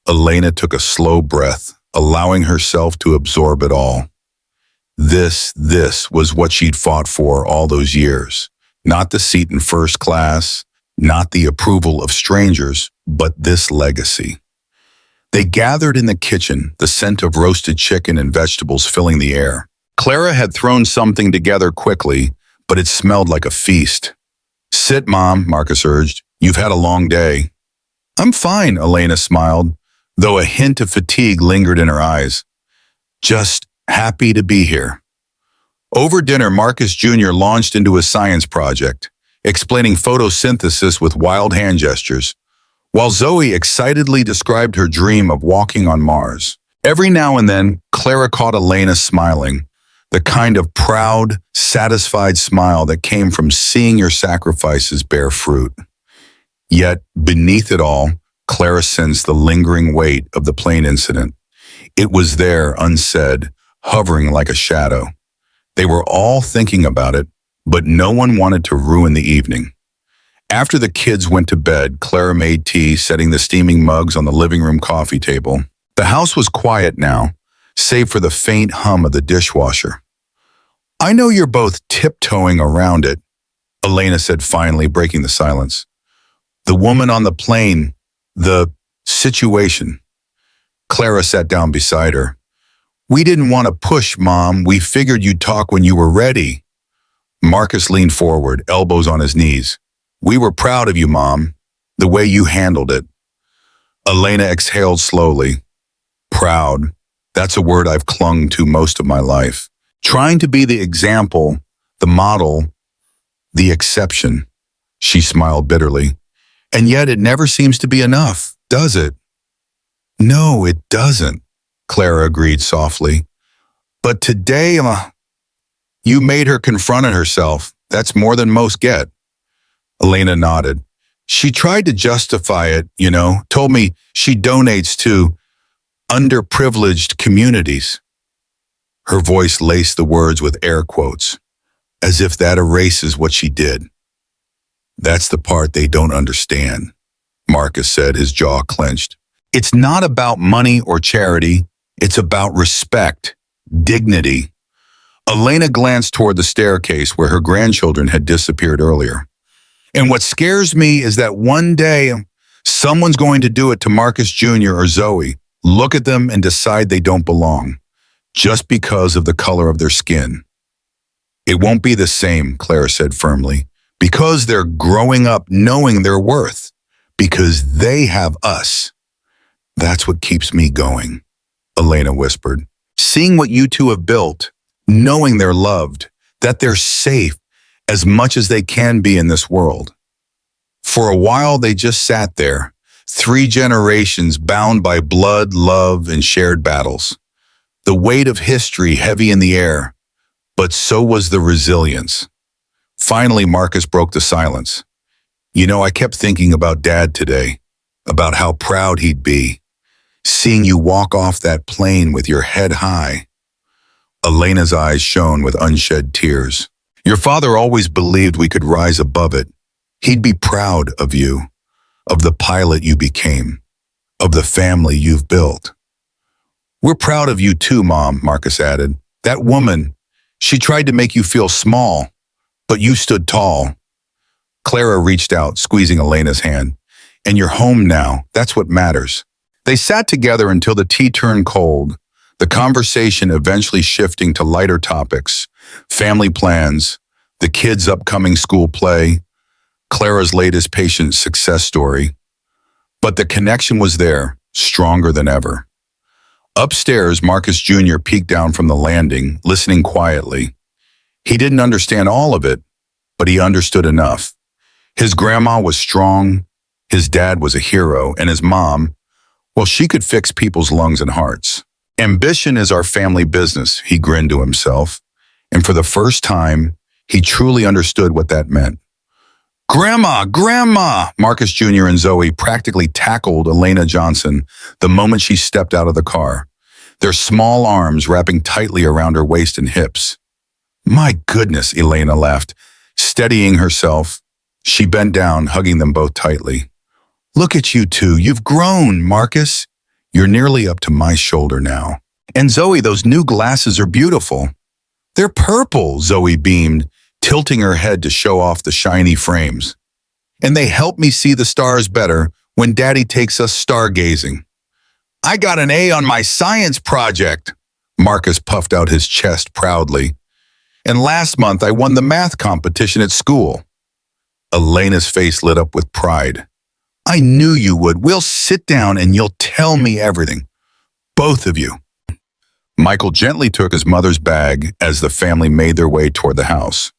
Elena took a slow breath, allowing herself to absorb it all. This was what she'd fought for all those years. Not the seat in first class, not the approval of strangers, but this legacy. They gathered in the kitchen, the scent of roasted chicken and vegetables filling the air. Clara had thrown something together quickly, but it smelled like a feast. Sit, Mom, Marcus urged. You've had a long day. I'm fine, Elena smiled, though a hint of fatigue lingered in her eyes. Just happy to be here. Over dinner, Marcus Jr. launched into his science project, explaining photosynthesis with wild hand gestures, while Zoe excitedly described her dream of walking on Mars. Every now and then, Clara caught Elena smiling, The kind of proud, satisfied smile that came from seeing your sacrifices bear fruit. Yet, beneath it all, Clara sensed the lingering weight of the plane incident. It was there, unsaid, hovering like a shadow. They were all thinking about it, but no one wanted to ruin the evening. After the kids went to bed, Clara made tea, setting the steaming mugs on the living room coffee table. The house was quiet now, save for the faint hum of the dishwasher. "I know you're both tiptoeing around it," Elena said finally, breaking the silence. "The woman on the plane, the situation." Clara sat down beside her. "We didn't want to push, Mom. We figured you'd talk when you were ready." Marcus leaned forward, elbows on his knees. "We were proud of you, Mom, the way you handled it." Elena exhaled slowly. Proud. That's a word I've clung to most of my life. Trying to be the example, the model, the exception. She smiled bitterly. "And yet it never seems to be enough, does it?" "No, it doesn't," Clara agreed softly. "But today, you made her confront herself. That's more than most get." Elena nodded. "She tried to justify it, told me she donates to underprivileged communities." Her voice laced the words with air quotes, as if that erases what she did. "That's the part they don't understand," Marcus said, his jaw clenched. "It's not about money or charity. It's about respect, dignity." Elena glanced toward the staircase where her grandchildren had disappeared earlier. "And what scares me is that one day someone's going to do it to Marcus Jr. or Zoe, look at them and decide they don't belong, just because of the color of their skin." "It won't be the same," Clara said firmly, "because they're growing up knowing their worth, because they have us." "That's what keeps me going," Elena whispered. "Seeing what you two have built, knowing they're loved, that they're safe as much as they can be in this world." For a while, they just sat there, 3 generations bound by blood, love, and shared battles. The weight of history heavy in the air, but so was the resilience. Finally, Marcus broke the silence. I kept thinking about Dad today, about how proud he'd be, seeing you walk off that plane with your head high." Elena's eyes shone with unshed tears. "Your father always believed we could rise above it. He'd be proud of you, of the pilot you became, of the family you've built." "We're proud of you too, Mom," Marcus added. "That woman, she tried to make you feel small, but you stood tall." Clara reached out, squeezing Elena's hand. "And you're home now. That's what matters." They sat together until the tea turned cold, the conversation eventually shifting to lighter topics: family plans, the kids' upcoming school play, Clara's latest patient success story. But the connection was there, stronger than ever. Upstairs, Marcus Jr. peeked down from the landing, listening quietly. He didn't understand all of it, but he understood enough. His grandma was strong, his dad was a hero, and his mom, well, she could fix people's lungs and hearts. "Ambition is our family business," he grinned to himself, and for the first time, he truly understood what that meant. "Grandma, Grandma!" Marcus Jr. and Zoe practically tackled Elena Johnson the moment she stepped out of the car, their small arms wrapping tightly around her waist and hips. "My goodness," Elena laughed. Steadying herself, she bent down, hugging them both tightly. "Look at you two. You've grown, Marcus. You're nearly up to my shoulder now. And Zoe, those new glasses are beautiful." "They're purple," Zoe beamed, tilting her head to show off the shiny frames. "And they help me see the stars better when Daddy takes us stargazing." "I got an A on my science project," Marcus puffed out his chest proudly. "And last month I won the math competition at school." Elena's face lit up with pride. "I knew you would. We'll sit down and you'll tell me everything. Both of you." Michael gently took his mother's bag as the family made their way toward the house.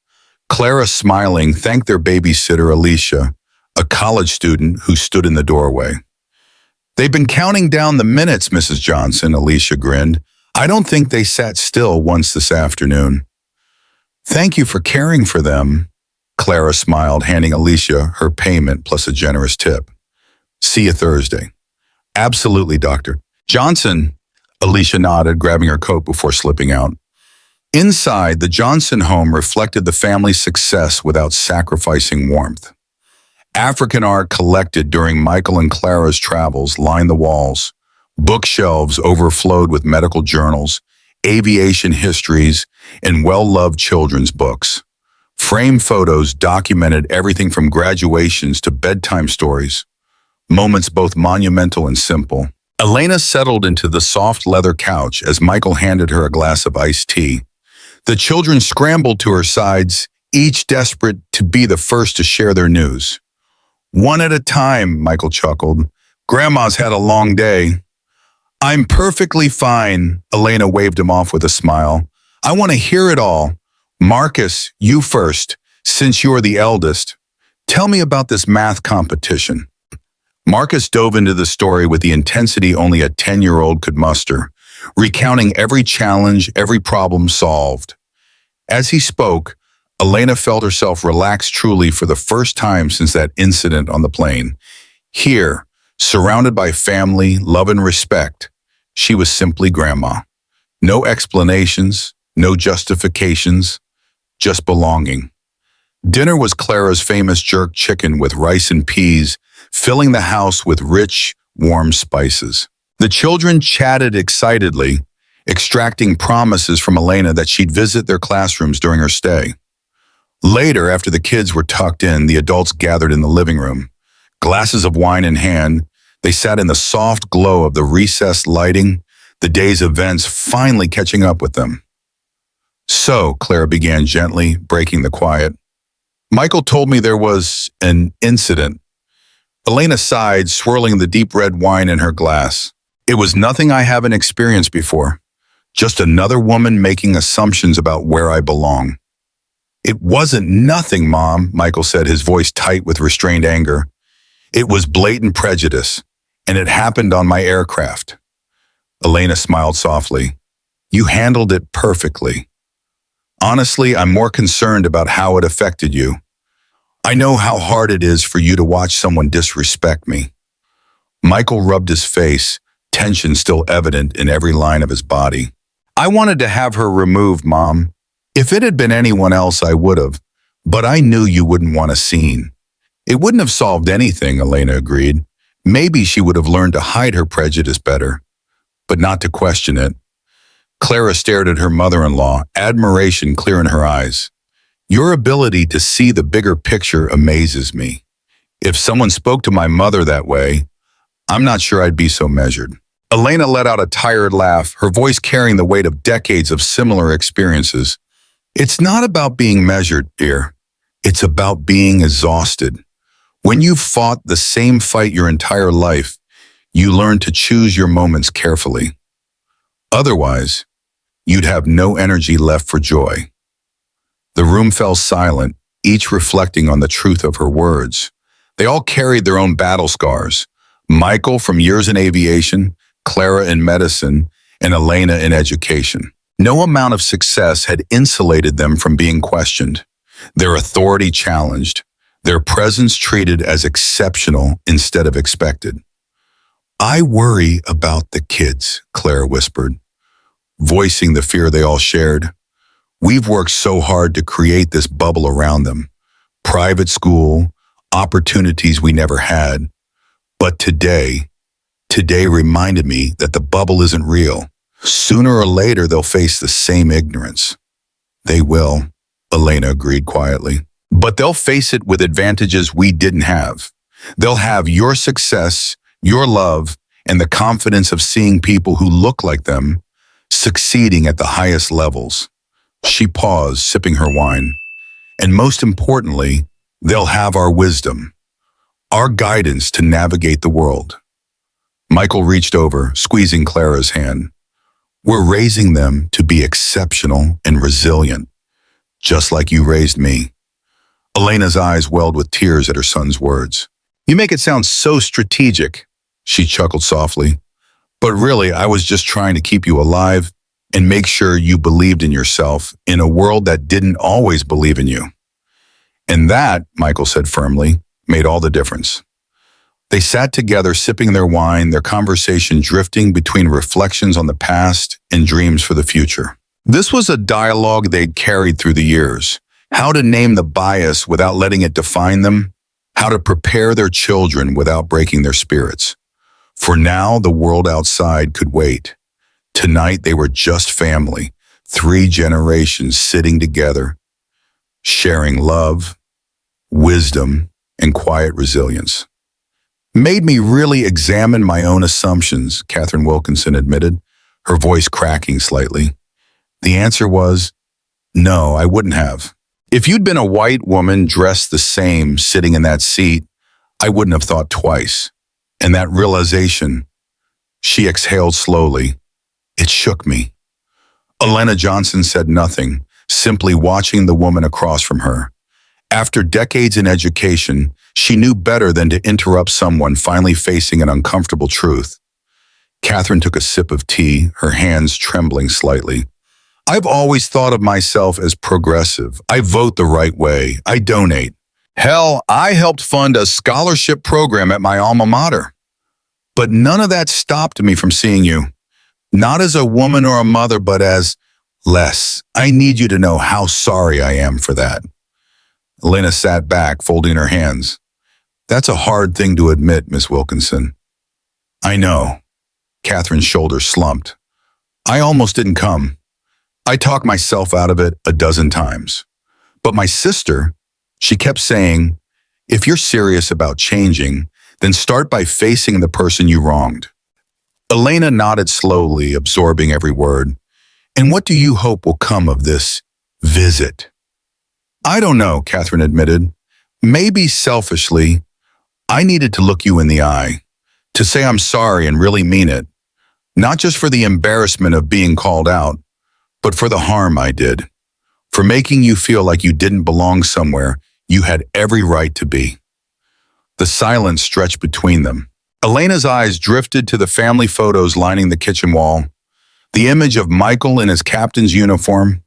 Clara, smiling, thanked their babysitter, Alicia, a college student who stood in the doorway. "They've been counting down the minutes, Mrs. Johnson," Alicia grinned. I don't think they sat still once this afternoon. Thank you for caring for them. Clara smiled, handing Alicia her payment plus a generous tip. See you Thursday. Absolutely, Doctor. Johnson, Alicia nodded, grabbing her coat before slipping out. Inside, the Johnson home reflected the family's success without sacrificing warmth. African art collected during Michael and Clara's travels lined the walls. Bookshelves overflowed with medical journals, aviation histories, and well-loved children's books. Framed photos documented everything from graduations to bedtime stories, moments both monumental and simple. Elena settled into the soft leather couch as Michael handed her a glass of iced tea. The children scrambled to her sides, each desperate to be the first to share their news. One at a time, Michael chuckled. Grandma's had a long day. I'm perfectly fine, Elena waved him off with a smile. I want to hear it all. Marcus, you first, since you're the eldest. Tell me about this math competition. Marcus dove into the story with the intensity only a 10-year-old could muster, recounting every challenge, every problem solved. As he spoke, Elena felt herself relax truly for the first time since that incident on the plane. Here, surrounded by family, love, and respect, she was simply Grandma. No explanations, no justifications, just belonging. Dinner was Clara's famous jerk chicken with rice and peas, filling the house with rich, warm spices. The children chatted excitedly, extracting promises from Elena that she'd visit their classrooms during her stay. Later, after the kids were tucked in, the adults gathered in the living room. Glasses of wine in hand, they sat in the soft glow of the recessed lighting, the day's events finally catching up with them. So, Clara began gently, breaking the quiet. Michael told me there was an incident. Elena sighed, swirling the deep red wine in her glass. It was nothing I haven't experienced before. Just another woman making assumptions about where I belong. It wasn't nothing, Mom, Michael said, his voice tight with restrained anger. It was blatant prejudice, and it happened on my aircraft. Elena smiled softly. You handled it perfectly. Honestly, I'm more concerned about how it affected you. I know how hard it is for you to watch someone disrespect me. Michael rubbed his face, tension still evident in every line of his body. I wanted to have her removed, Mom. If it had been anyone else, I would have, but I knew you wouldn't want a scene. It wouldn't have solved anything, Elena agreed. Maybe she would have learned to hide her prejudice better, but not to question it. Clara stared at her mother-in-law, admiration clear in her eyes. Your ability to see the bigger picture amazes me. If someone spoke to my mother that way, I'm not sure I'd be so measured. Elena let out a tired laugh, her voice carrying the weight of decades of similar experiences. It's not about being measured, dear. It's about being exhausted. When you've fought the same fight your entire life, you learn to choose your moments carefully. Otherwise, you'd have no energy left for joy. The room fell silent, each reflecting on the truth of her words. They all carried their own battle scars. Michael from years in aviation, Clara in medicine, and Elena in education. No amount of success had insulated them from being questioned, their authority challenged, their presence treated as exceptional instead of expected. I worry about the kids, Clara whispered, voicing the fear they all shared. We've worked so hard to create this bubble around them. Private school, opportunities we never had. But today reminded me that the bubble isn't real. Sooner or later, they'll face the same ignorance. They will, Elena agreed quietly. But they'll face it with advantages we didn't have. They'll have your success, your love, and the confidence of seeing people who look like them succeeding at the highest levels. She paused, sipping her wine. And most importantly, they'll have our wisdom, our guidance to navigate the world. Michael reached over, squeezing Clara's hand. We're raising them to be exceptional and resilient, just like you raised me. Elena's eyes welled with tears at her son's words. You make it sound so strategic, she chuckled softly. But really, I was just trying to keep you alive and make sure you believed in yourself in a world that didn't always believe in you. And that, Michael said firmly, made all the difference. They sat together sipping their wine, their conversation drifting between reflections on the past and dreams for the future. This was a dialogue they'd carried through the years. How to name the bias without letting it define them, how to prepare their children without breaking their spirits. For now, the world outside could wait. Tonight, they were just family, 3 generations sitting together, sharing love, wisdom, and quiet resilience. Made me really examine my own assumptions, Catherine Wilkinson admitted, her voice cracking slightly. The answer was, no, I wouldn't have. If you'd been a white woman dressed the same sitting in that seat, I wouldn't have thought twice. And that realization, she exhaled slowly. It shook me. Elena Johnson said nothing, simply watching the woman across from her. After decades in education, she knew better than to interrupt someone finally facing an uncomfortable truth. Catherine took a sip of tea, her hands trembling slightly. I've always thought of myself as progressive. I vote the right way. I donate. Hell, I helped fund a scholarship program at my alma mater. But none of that stopped me from seeing you. Not as a woman or a mother, but as less. I need you to know how sorry I am for that. Elena sat back, folding her hands. That's a hard thing to admit, Miss Wilkinson. I know. Catherine's shoulders slumped. I almost didn't come. I talked myself out of it a dozen times. But my sister, she kept saying, if you're serious about changing, then start by facing the person you wronged. Elena nodded slowly, absorbing every word. And what do you hope will come of this visit? I don't know, Catherine admitted. Maybe selfishly, I needed to look you in the eye, to say I'm sorry and really mean it, not just for the embarrassment of being called out, but for the harm I did, for making you feel like you didn't belong somewhere you had every right to be. The silence stretched between them. Elena's eyes drifted to the family photos lining the kitchen wall, the image of Michael in his captain's uniform,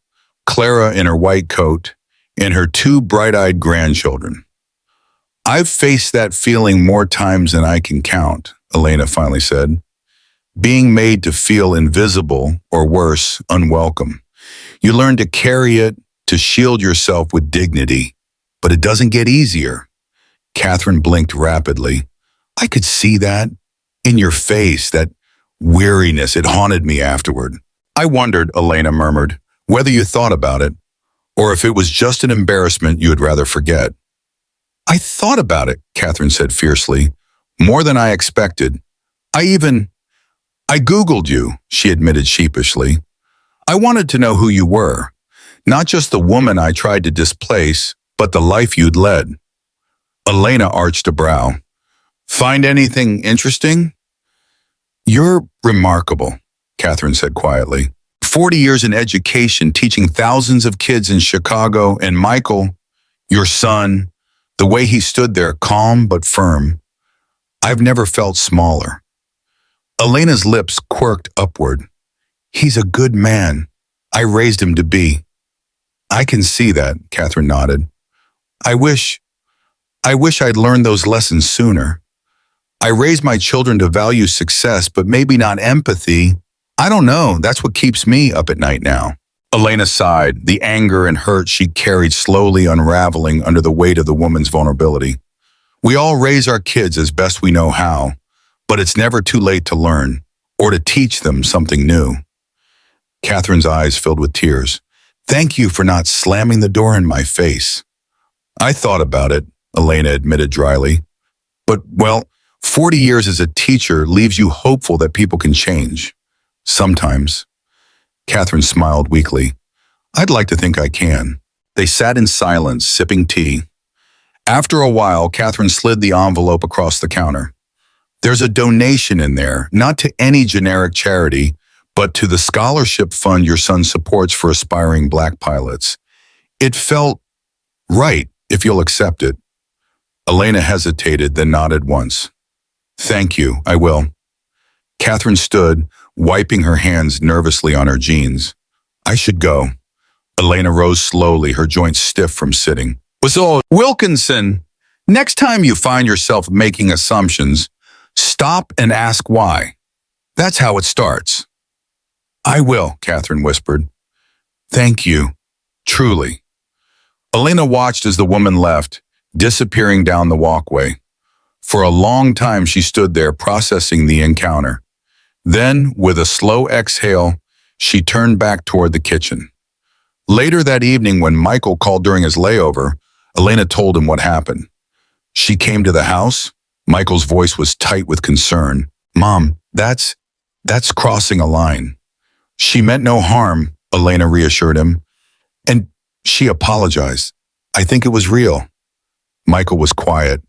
Clara in her white coat, and her 2 bright-eyed grandchildren. I've faced that feeling more times than I can count, Elena finally said. Being made to feel invisible, or worse, unwelcome. You learn to carry it, to shield yourself with dignity, but it doesn't get easier. Catherine blinked rapidly. I could see that in your face, that weariness. It haunted me afterward. I wondered, Elena murmured, whether you thought about it, or if it was just an embarrassment you would rather forget. I thought about it, Catherine said fiercely, more than I expected. I Googled you, she admitted sheepishly. I wanted to know who you were, not just the woman I tried to displace, but the life you'd led. Elena arched a brow. Find anything interesting? You're remarkable, Catherine said quietly. 40 years in education, teaching thousands of kids in Chicago, and Michael, your son, the way he stood there, calm but firm. I've never felt smaller. Elena's lips quirked upward. He's a good man. I raised him to be. I can see that, Catherine nodded. I wish I'd learned those lessons sooner. I raised my children to value success, but maybe not empathy. I don't know, that's what keeps me up at night now. Elena sighed, the anger and hurt she carried slowly unraveling under the weight of the woman's vulnerability. We all raise our kids as best we know how, but it's never too late to learn, or to teach them something new. Catherine's eyes filled with tears. Thank you for not slamming the door in my face. I thought about it, Elena admitted dryly. But, well, 40 years as a teacher leaves you hopeful that people can change. Sometimes. Catherine smiled weakly. I'd like to think I can. They sat in silence, sipping tea. After a while, Catherine slid the envelope across the counter. There's a donation in there, not to any generic charity, but to the scholarship fund your son supports for aspiring Black pilots. It felt right, if you'll accept it. Elena hesitated, then nodded once. Thank you, I will. Catherine stood, wiping her hands nervously on her jeans. I should go. Elena rose slowly, her joints stiff from sitting. So, Wilkinson, next time you find yourself making assumptions, stop and ask why. That's how it starts. I will, Catherine whispered. Thank you. Truly. Elena watched as the woman left, disappearing down the walkway. For a long time she stood there processing the encounter. Then, with a slow exhale, she turned back toward the kitchen. Later that evening, when Michael called during his layover, Elena told him what happened. She came to the house. Michael's voice was tight with concern. Mom, that's crossing a line. She meant no harm, Elena reassured him. And she apologized. I think it was real. Michael was quiet.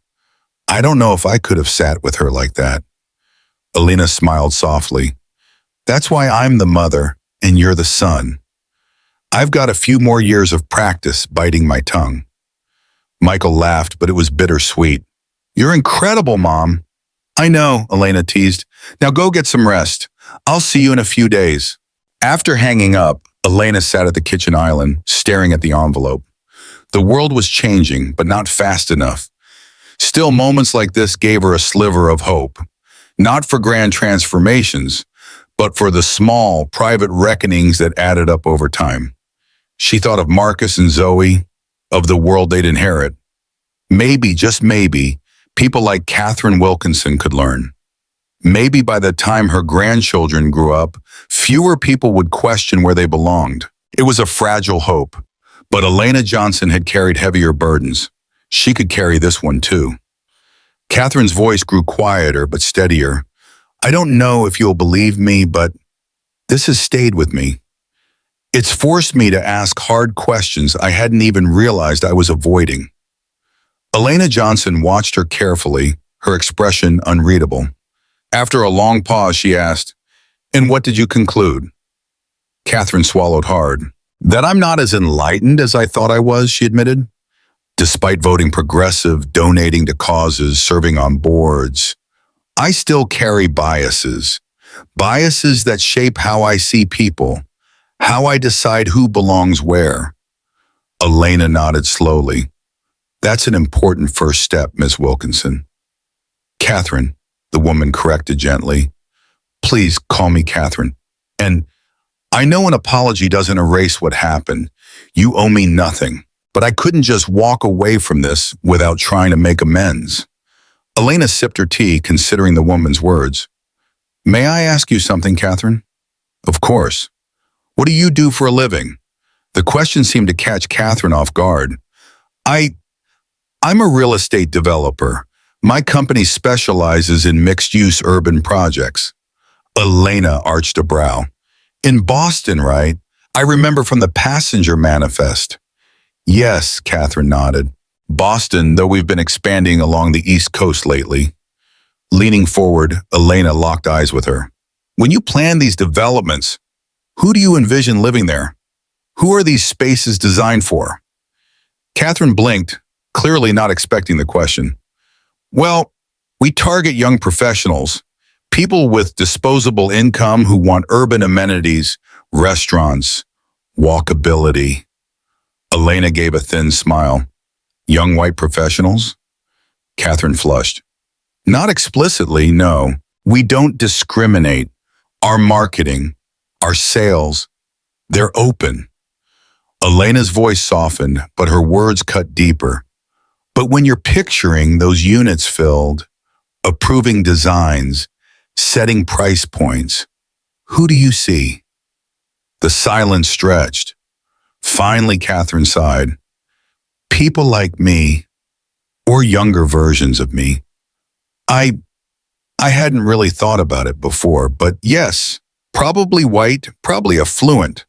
I don't know if I could have sat with her like that. Elena smiled softly. That's why I'm the mother and you're the son. I've got a few more years of practice biting my tongue. Michael laughed, but it was bittersweet. You're incredible, Mom. I know, Elena teased. Now go get some rest. I'll see you in a few days. After hanging up, Elena sat at the kitchen island, staring at the envelope. The world was changing, but not fast enough. Still, moments like this gave her a sliver of hope. Not for grand transformations, but for the small, private reckonings that added up over time. She thought of Marcus and Zoe, of the world they'd inherit. Maybe, just maybe, people like Catherine Wilkinson could learn. Maybe by the time her grandchildren grew up, fewer people would question where they belonged. It was a fragile hope, but Elena Johnson had carried heavier burdens. She could carry this one too. Catherine's voice grew quieter but steadier. I don't know if you'll believe me, but this has stayed with me. It's forced me to ask hard questions I hadn't even realized I was avoiding. Elena Johnson watched her carefully, her expression unreadable. After a long pause, she asked, And what did you conclude? Catherine swallowed hard. That I'm not as enlightened as I thought I was, she admitted. Despite voting progressive, donating to causes, serving on boards, I still carry biases. Biases that shape how I see people, how I decide who belongs where. Elena nodded slowly. That's an important first step, Miss Wilkinson. Catherine, the woman corrected gently. Please call me Catherine. And I know an apology doesn't erase what happened. You owe me nothing. But I couldn't just walk away from this without trying to make amends. Elena sipped her tea, considering the woman's words. May I ask you something, Catherine? Of course. What do you do for a living? The question seemed to catch Catherine off guard. I'm a real estate developer. My company specializes in mixed-use urban projects. Elena arched a brow. In Boston, right? I remember from the passenger manifest. Yes, Catherine nodded. Boston, though we've been expanding along the East Coast lately. Leaning forward, Elena locked eyes with her. When you plan these developments, who do you envision living there? Who are these spaces designed for? Catherine blinked, clearly not expecting the question. Well, we target young professionals, people with disposable income who want urban amenities, restaurants, walkability. Elena gave a thin smile. Young white professionals? Catherine flushed. Not explicitly, no. We don't discriminate. Our marketing, our sales, they're open. Elena's voice softened, but her words cut deeper. But when you're picturing those units filled, approving designs, setting price points, who do you see? The silence stretched. Finally, Catherine sighed. People like me, or younger versions of me. I hadn't really thought about it before, but yes, probably white, probably affluent.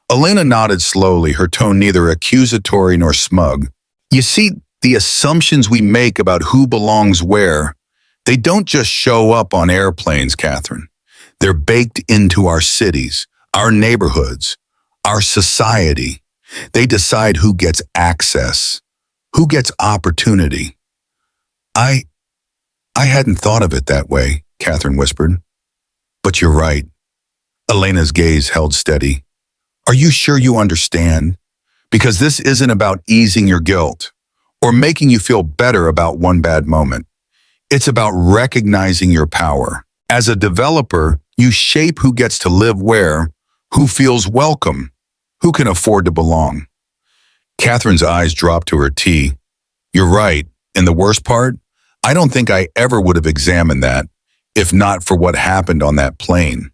Elena nodded slowly, her tone neither accusatory nor smug. You see, the assumptions we make about who belongs where, they don't just show up on airplanes, Catherine. They're baked into our cities, our neighborhoods, our society. They decide who gets access, who gets opportunity. I hadn't thought of it that way, Catherine whispered. But you're right. Elena's gaze held steady. Are you sure you understand? Because this isn't about easing your guilt or making you feel better about one bad moment. It's about recognizing your power. As a developer, you shape who gets to live where, who feels welcome, who can afford to belong. Catherine's eyes dropped to her tea. You're right, and the worst part? I don't think I ever would have examined that, if not for what happened on that plane.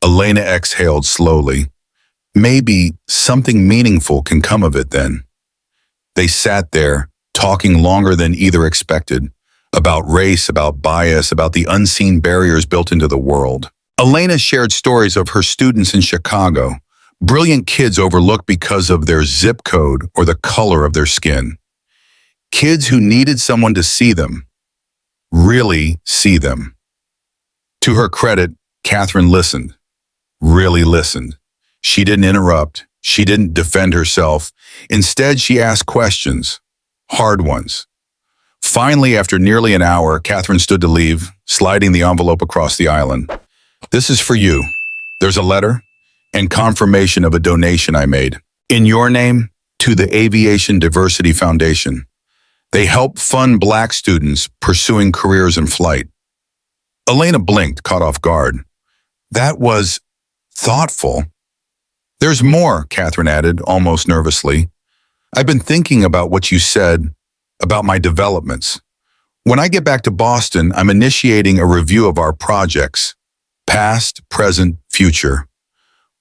Elena exhaled slowly. Maybe something meaningful can come of it then. They sat there, talking longer than either expected, about race, about bias, about the unseen barriers built into the world. Elena shared stories of her students in Chicago, brilliant kids overlooked because of their zip code or the color of their skin. Kids who needed someone to see them, really see them. To her credit, Catherine listened, really listened. She didn't interrupt. She didn't defend herself. Instead, she asked questions, hard ones. Finally, after nearly an hour, Catherine stood to leave, sliding the envelope across the island. This is for you. There's a letter and confirmation of a donation I made. In your name, to the Aviation Diversity Foundation. They help fund Black students pursuing careers in flight. Elena blinked, caught off guard. That was thoughtful. There's more, Catherine added, almost nervously. I've been thinking about what you said about my developments. When I get back to Boston, I'm initiating a review of our projects, past, present, future,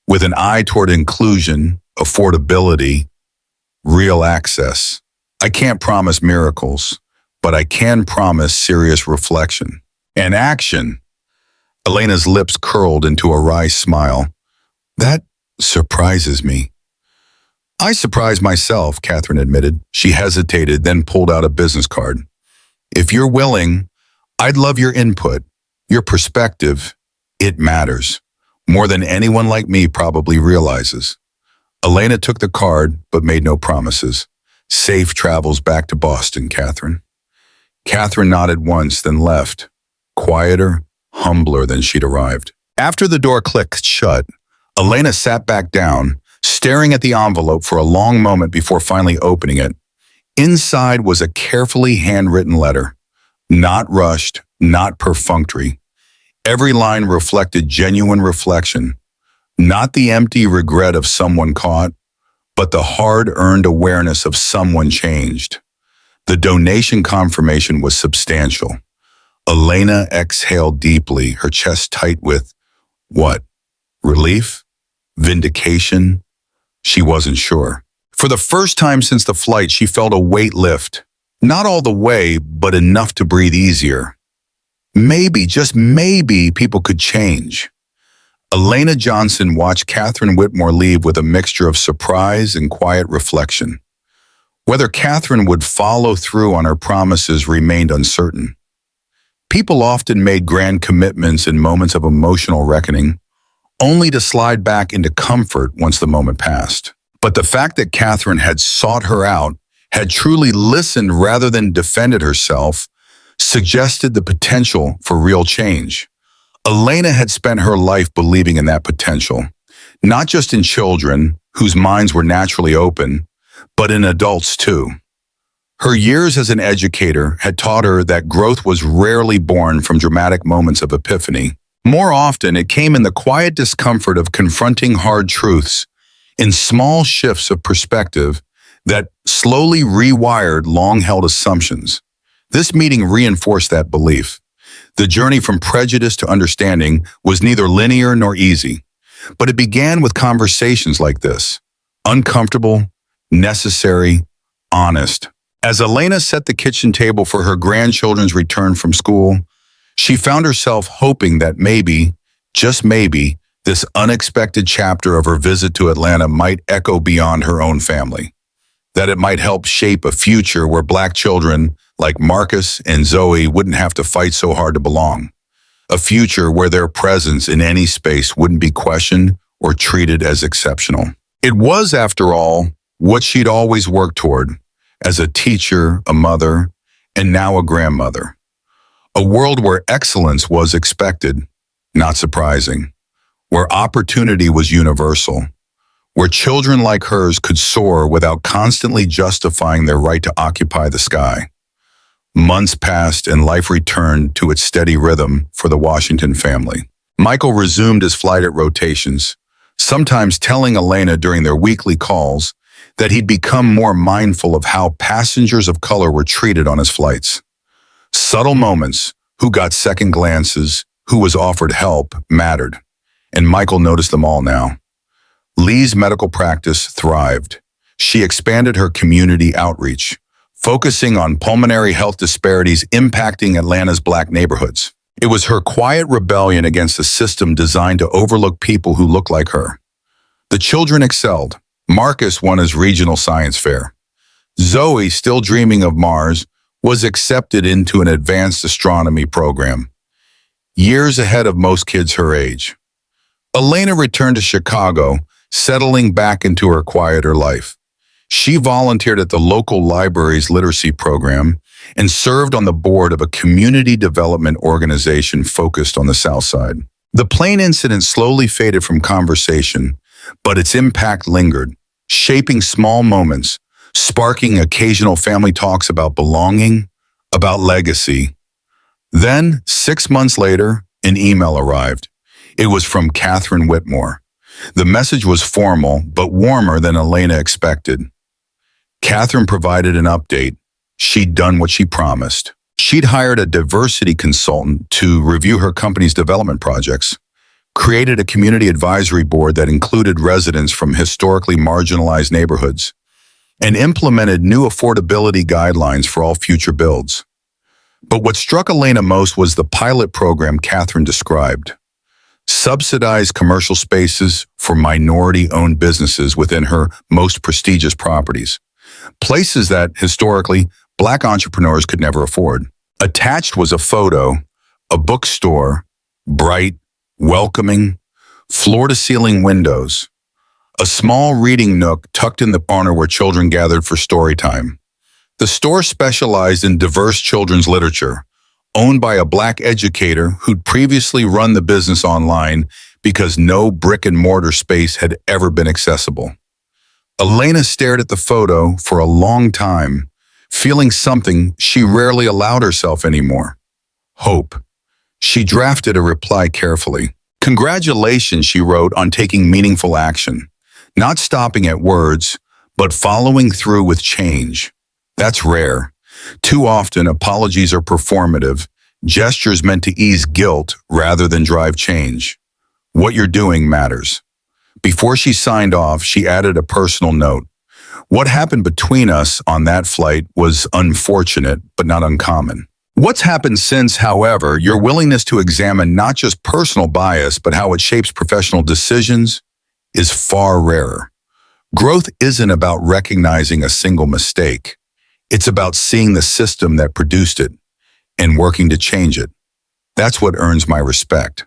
with an eye toward inclusion, affordability, real access. I can't promise miracles, but I can promise serious reflection and action. Elena's lips curled into a wry smile. That surprises me. I surprised myself, Catherine admitted. She hesitated, then pulled out a business card. If you're willing, I'd love your input, your perspective. It matters, more than anyone like me probably realizes. Elena took the card, but made no promises. Safe travels back to Boston, Catherine. Catherine nodded once, then left, quieter, humbler than she'd arrived. After the door clicked shut, Elena sat back down, staring at the envelope for a long moment before finally opening it. Inside was a carefully handwritten letter, not rushed, not perfunctory. Every line reflected genuine reflection, not the empty regret of someone caught, but the hard-earned awareness of someone changed. The donation confirmation was substantial. Elena exhaled deeply, her chest tight with, what? Relief? Vindication? She wasn't sure. For the first time since the flight, she felt a weight lift. Not all the way, but enough to breathe easier. Maybe, just maybe, people could change. Elena Johnson watched Catherine Whitmore leave with a mixture of surprise and quiet reflection. Whether Catherine would follow through on her promises remained uncertain. People often made grand commitments in moments of emotional reckoning, only to slide back into comfort once the moment passed. But the fact that Catherine had sought her out, had truly listened rather than defended herself, suggested the potential for real change. Elena had spent her life believing in that potential, not just in children, whose minds were naturally open, but in adults too. Her years as an educator had taught her that growth was rarely born from dramatic moments of epiphany. More often, it came in the quiet discomfort of confronting hard truths, in small shifts of perspective that slowly rewired long-held assumptions. This meeting reinforced that belief. The journey from prejudice to understanding was neither linear nor easy, but it began with conversations like this, uncomfortable, necessary, honest. As Elena set the kitchen table for her grandchildren's return from school, she found herself hoping that maybe, just maybe, this unexpected chapter of her visit to Atlanta might echo beyond her own family, that it might help shape a future where Black children like Marcus and Zoe wouldn't have to fight so hard to belong, a future where their presence in any space wouldn't be questioned or treated as exceptional. It was, after all, what she'd always worked toward, as a teacher, a mother, and now a grandmother. A world where excellence was expected, not surprising. where opportunity was universal, where children like hers could soar without constantly justifying their right to occupy the sky. Months passed and life returned to its steady rhythm for the Washington family. Michael resumed his flight at rotations, sometimes telling Elena during their weekly calls that he'd become more mindful of how passengers of color were treated on his flights. Subtle moments, who got second glances, who was offered help, mattered, and Michael noticed them all now. Lee's medical practice thrived. She expanded her community outreach, focusing on pulmonary health disparities impacting Atlanta's Black neighborhoods. It was her quiet rebellion against a system designed to overlook people who look like her. The children excelled. Marcus won his regional science fair. Zoe, still dreaming of Mars, was accepted into an advanced astronomy program, years ahead of most kids her age. Elena returned to Chicago, settling back into her quieter life. She volunteered at the local library's literacy program and served on the board of a community development organization focused on the South Side. The plane incident slowly faded from conversation, but its impact lingered, shaping small moments, sparking occasional family talks about belonging, about legacy. Then, 6 months later, an email arrived. It was from Catherine Whitmore. The message was formal, but warmer than Elena expected. Catherine provided an update. She'd done what she promised. She'd hired a diversity consultant to review her company's development projects, created a community advisory board that included residents from historically marginalized neighborhoods, and implemented new affordability guidelines for all future builds. But what struck Elena most was the pilot program Catherine described. Subsidized commercial spaces for minority-owned businesses within her most prestigious properties, places that, historically, Black entrepreneurs could never afford. Attached was a photo, a bookstore, bright, welcoming, floor-to-ceiling windows, a small reading nook tucked in the corner where children gathered for story time. The store specialized in diverse children's literature, owned by a Black educator who'd previously run the business online because no brick-and-mortar space had ever been accessible. Elena stared at the photo for a long time, feeling something she rarely allowed herself anymore: hope. She drafted a reply carefully. "Congratulations," she wrote, "on taking meaningful action. Not stopping at words, but following through with change. That's rare. Too often, apologies are performative, gestures meant to ease guilt rather than drive change. What you're doing matters." Before she signed off, she added a personal note. "What happened between us on that flight was unfortunate, but not uncommon." What's happened since, however, your willingness to examine not just personal bias, but how it shapes professional decisions, is far rarer. Growth isn't about recognizing a single mistake. It's about seeing the system that produced it and working to change it. That's what earns my respect.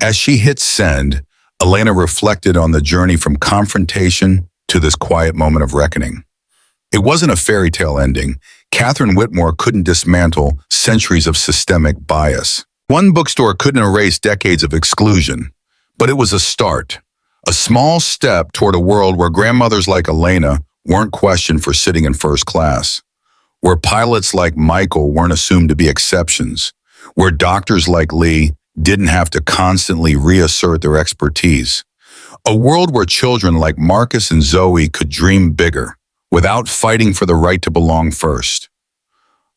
As she hit send, Elena reflected on the journey from confrontation to this quiet moment of reckoning. It wasn't a fairy tale ending. Catherine Whitmore couldn't dismantle centuries of systemic bias. One bookstore couldn't erase decades of exclusion, but it was a start, a small step toward a world where grandmothers like Elena weren't questioned for sitting in first class, where pilots like Michael weren't assumed to be exceptions, where doctors like Lee didn't have to constantly reassert their expertise. A world where children like Marcus and Zoe could dream bigger, without fighting for the right to belong first.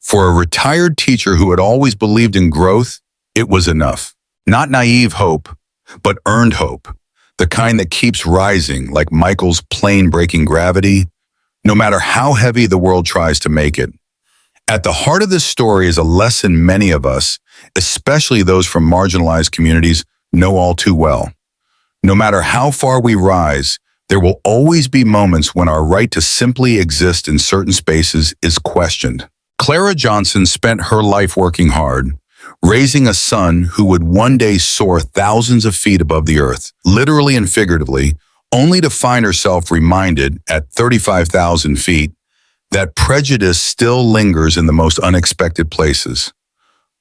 For a retired teacher who had always believed in growth, it was enough. Not naive hope, but earned hope, the kind that keeps rising like Michael's plane breaking gravity, no matter how heavy the world tries to make it. At the heart of this story is a lesson many of us, especially those from marginalized communities, know all too well. No matter how far we rise, there will always be moments when our right to simply exist in certain spaces is questioned. Clara Johnson spent her life working hard, raising a son who would one day soar thousands of feet above the earth, literally and figuratively, only to find herself reminded at 35,000 feet that prejudice still lingers in the most unexpected places.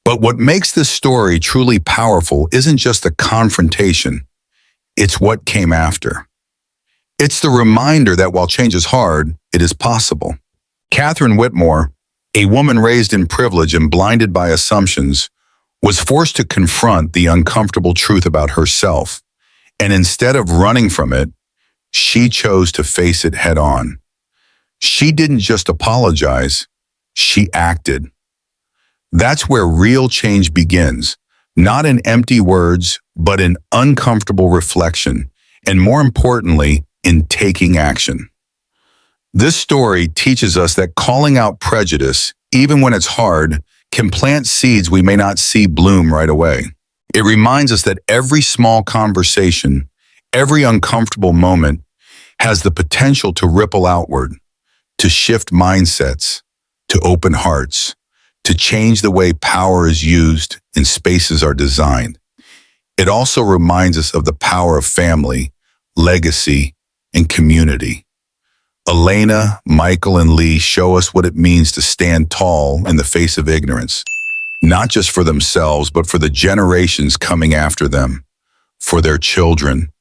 But what makes this story truly powerful isn't just the confrontation, It's what came after. It's the reminder that while change is hard, it is possible. Catherine Whitmore, a woman raised in privilege and blinded by assumptions, was forced to confront the uncomfortable truth about herself, and instead of running from it, she chose to face it head on. She didn't just apologize, she acted. That's where real change begins, not in empty words, but in uncomfortable reflection, and more importantly, in taking action. This story teaches us that calling out prejudice, even when it's hard, can plant seeds we may not see bloom right away. It reminds us that every small conversation, every uncomfortable moment, has the potential to ripple outward, to shift mindsets, to open hearts, to change the way power is used and spaces are designed. It also reminds us of the power of family, legacy, and community. Elena, Michael, and Lee show us what it means to stand tall in the face of ignorance, not just for themselves, but for the generations coming after them, for their children,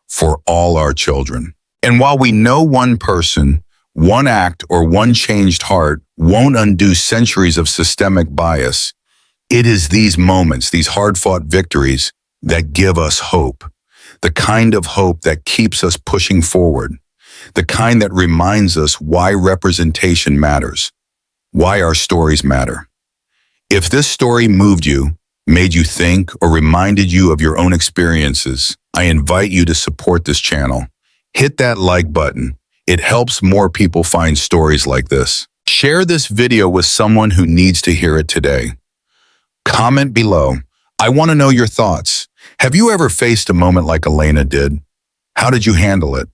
for all our children. And while we know one person, one act, or one changed heart won't undo centuries of systemic bias, it is these moments, these hard-fought victories, that give us hope. The kind of hope that keeps us pushing forward. The kind that reminds us why representation matters, why our stories matter. If this story moved you, made you think, or reminded you of your own experiences, I invite you to support this channel. Hit that like button. It helps more people find stories like this. Share this video with someone who needs to hear it today. Comment below. I want to know your thoughts. Have you ever faced a moment like Elena did? How did you handle it?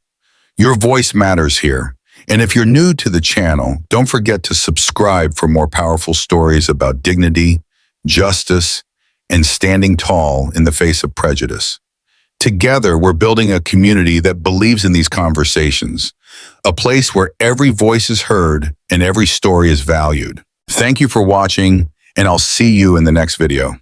Your voice matters here. And if you're new to the channel, don't forget to subscribe for more powerful stories about dignity, justice, and standing tall in the face of prejudice. Together, we're building a community that believes in these conversations, a place where every voice is heard and every story is valued. Thank you for watching, and I'll see you in the next video.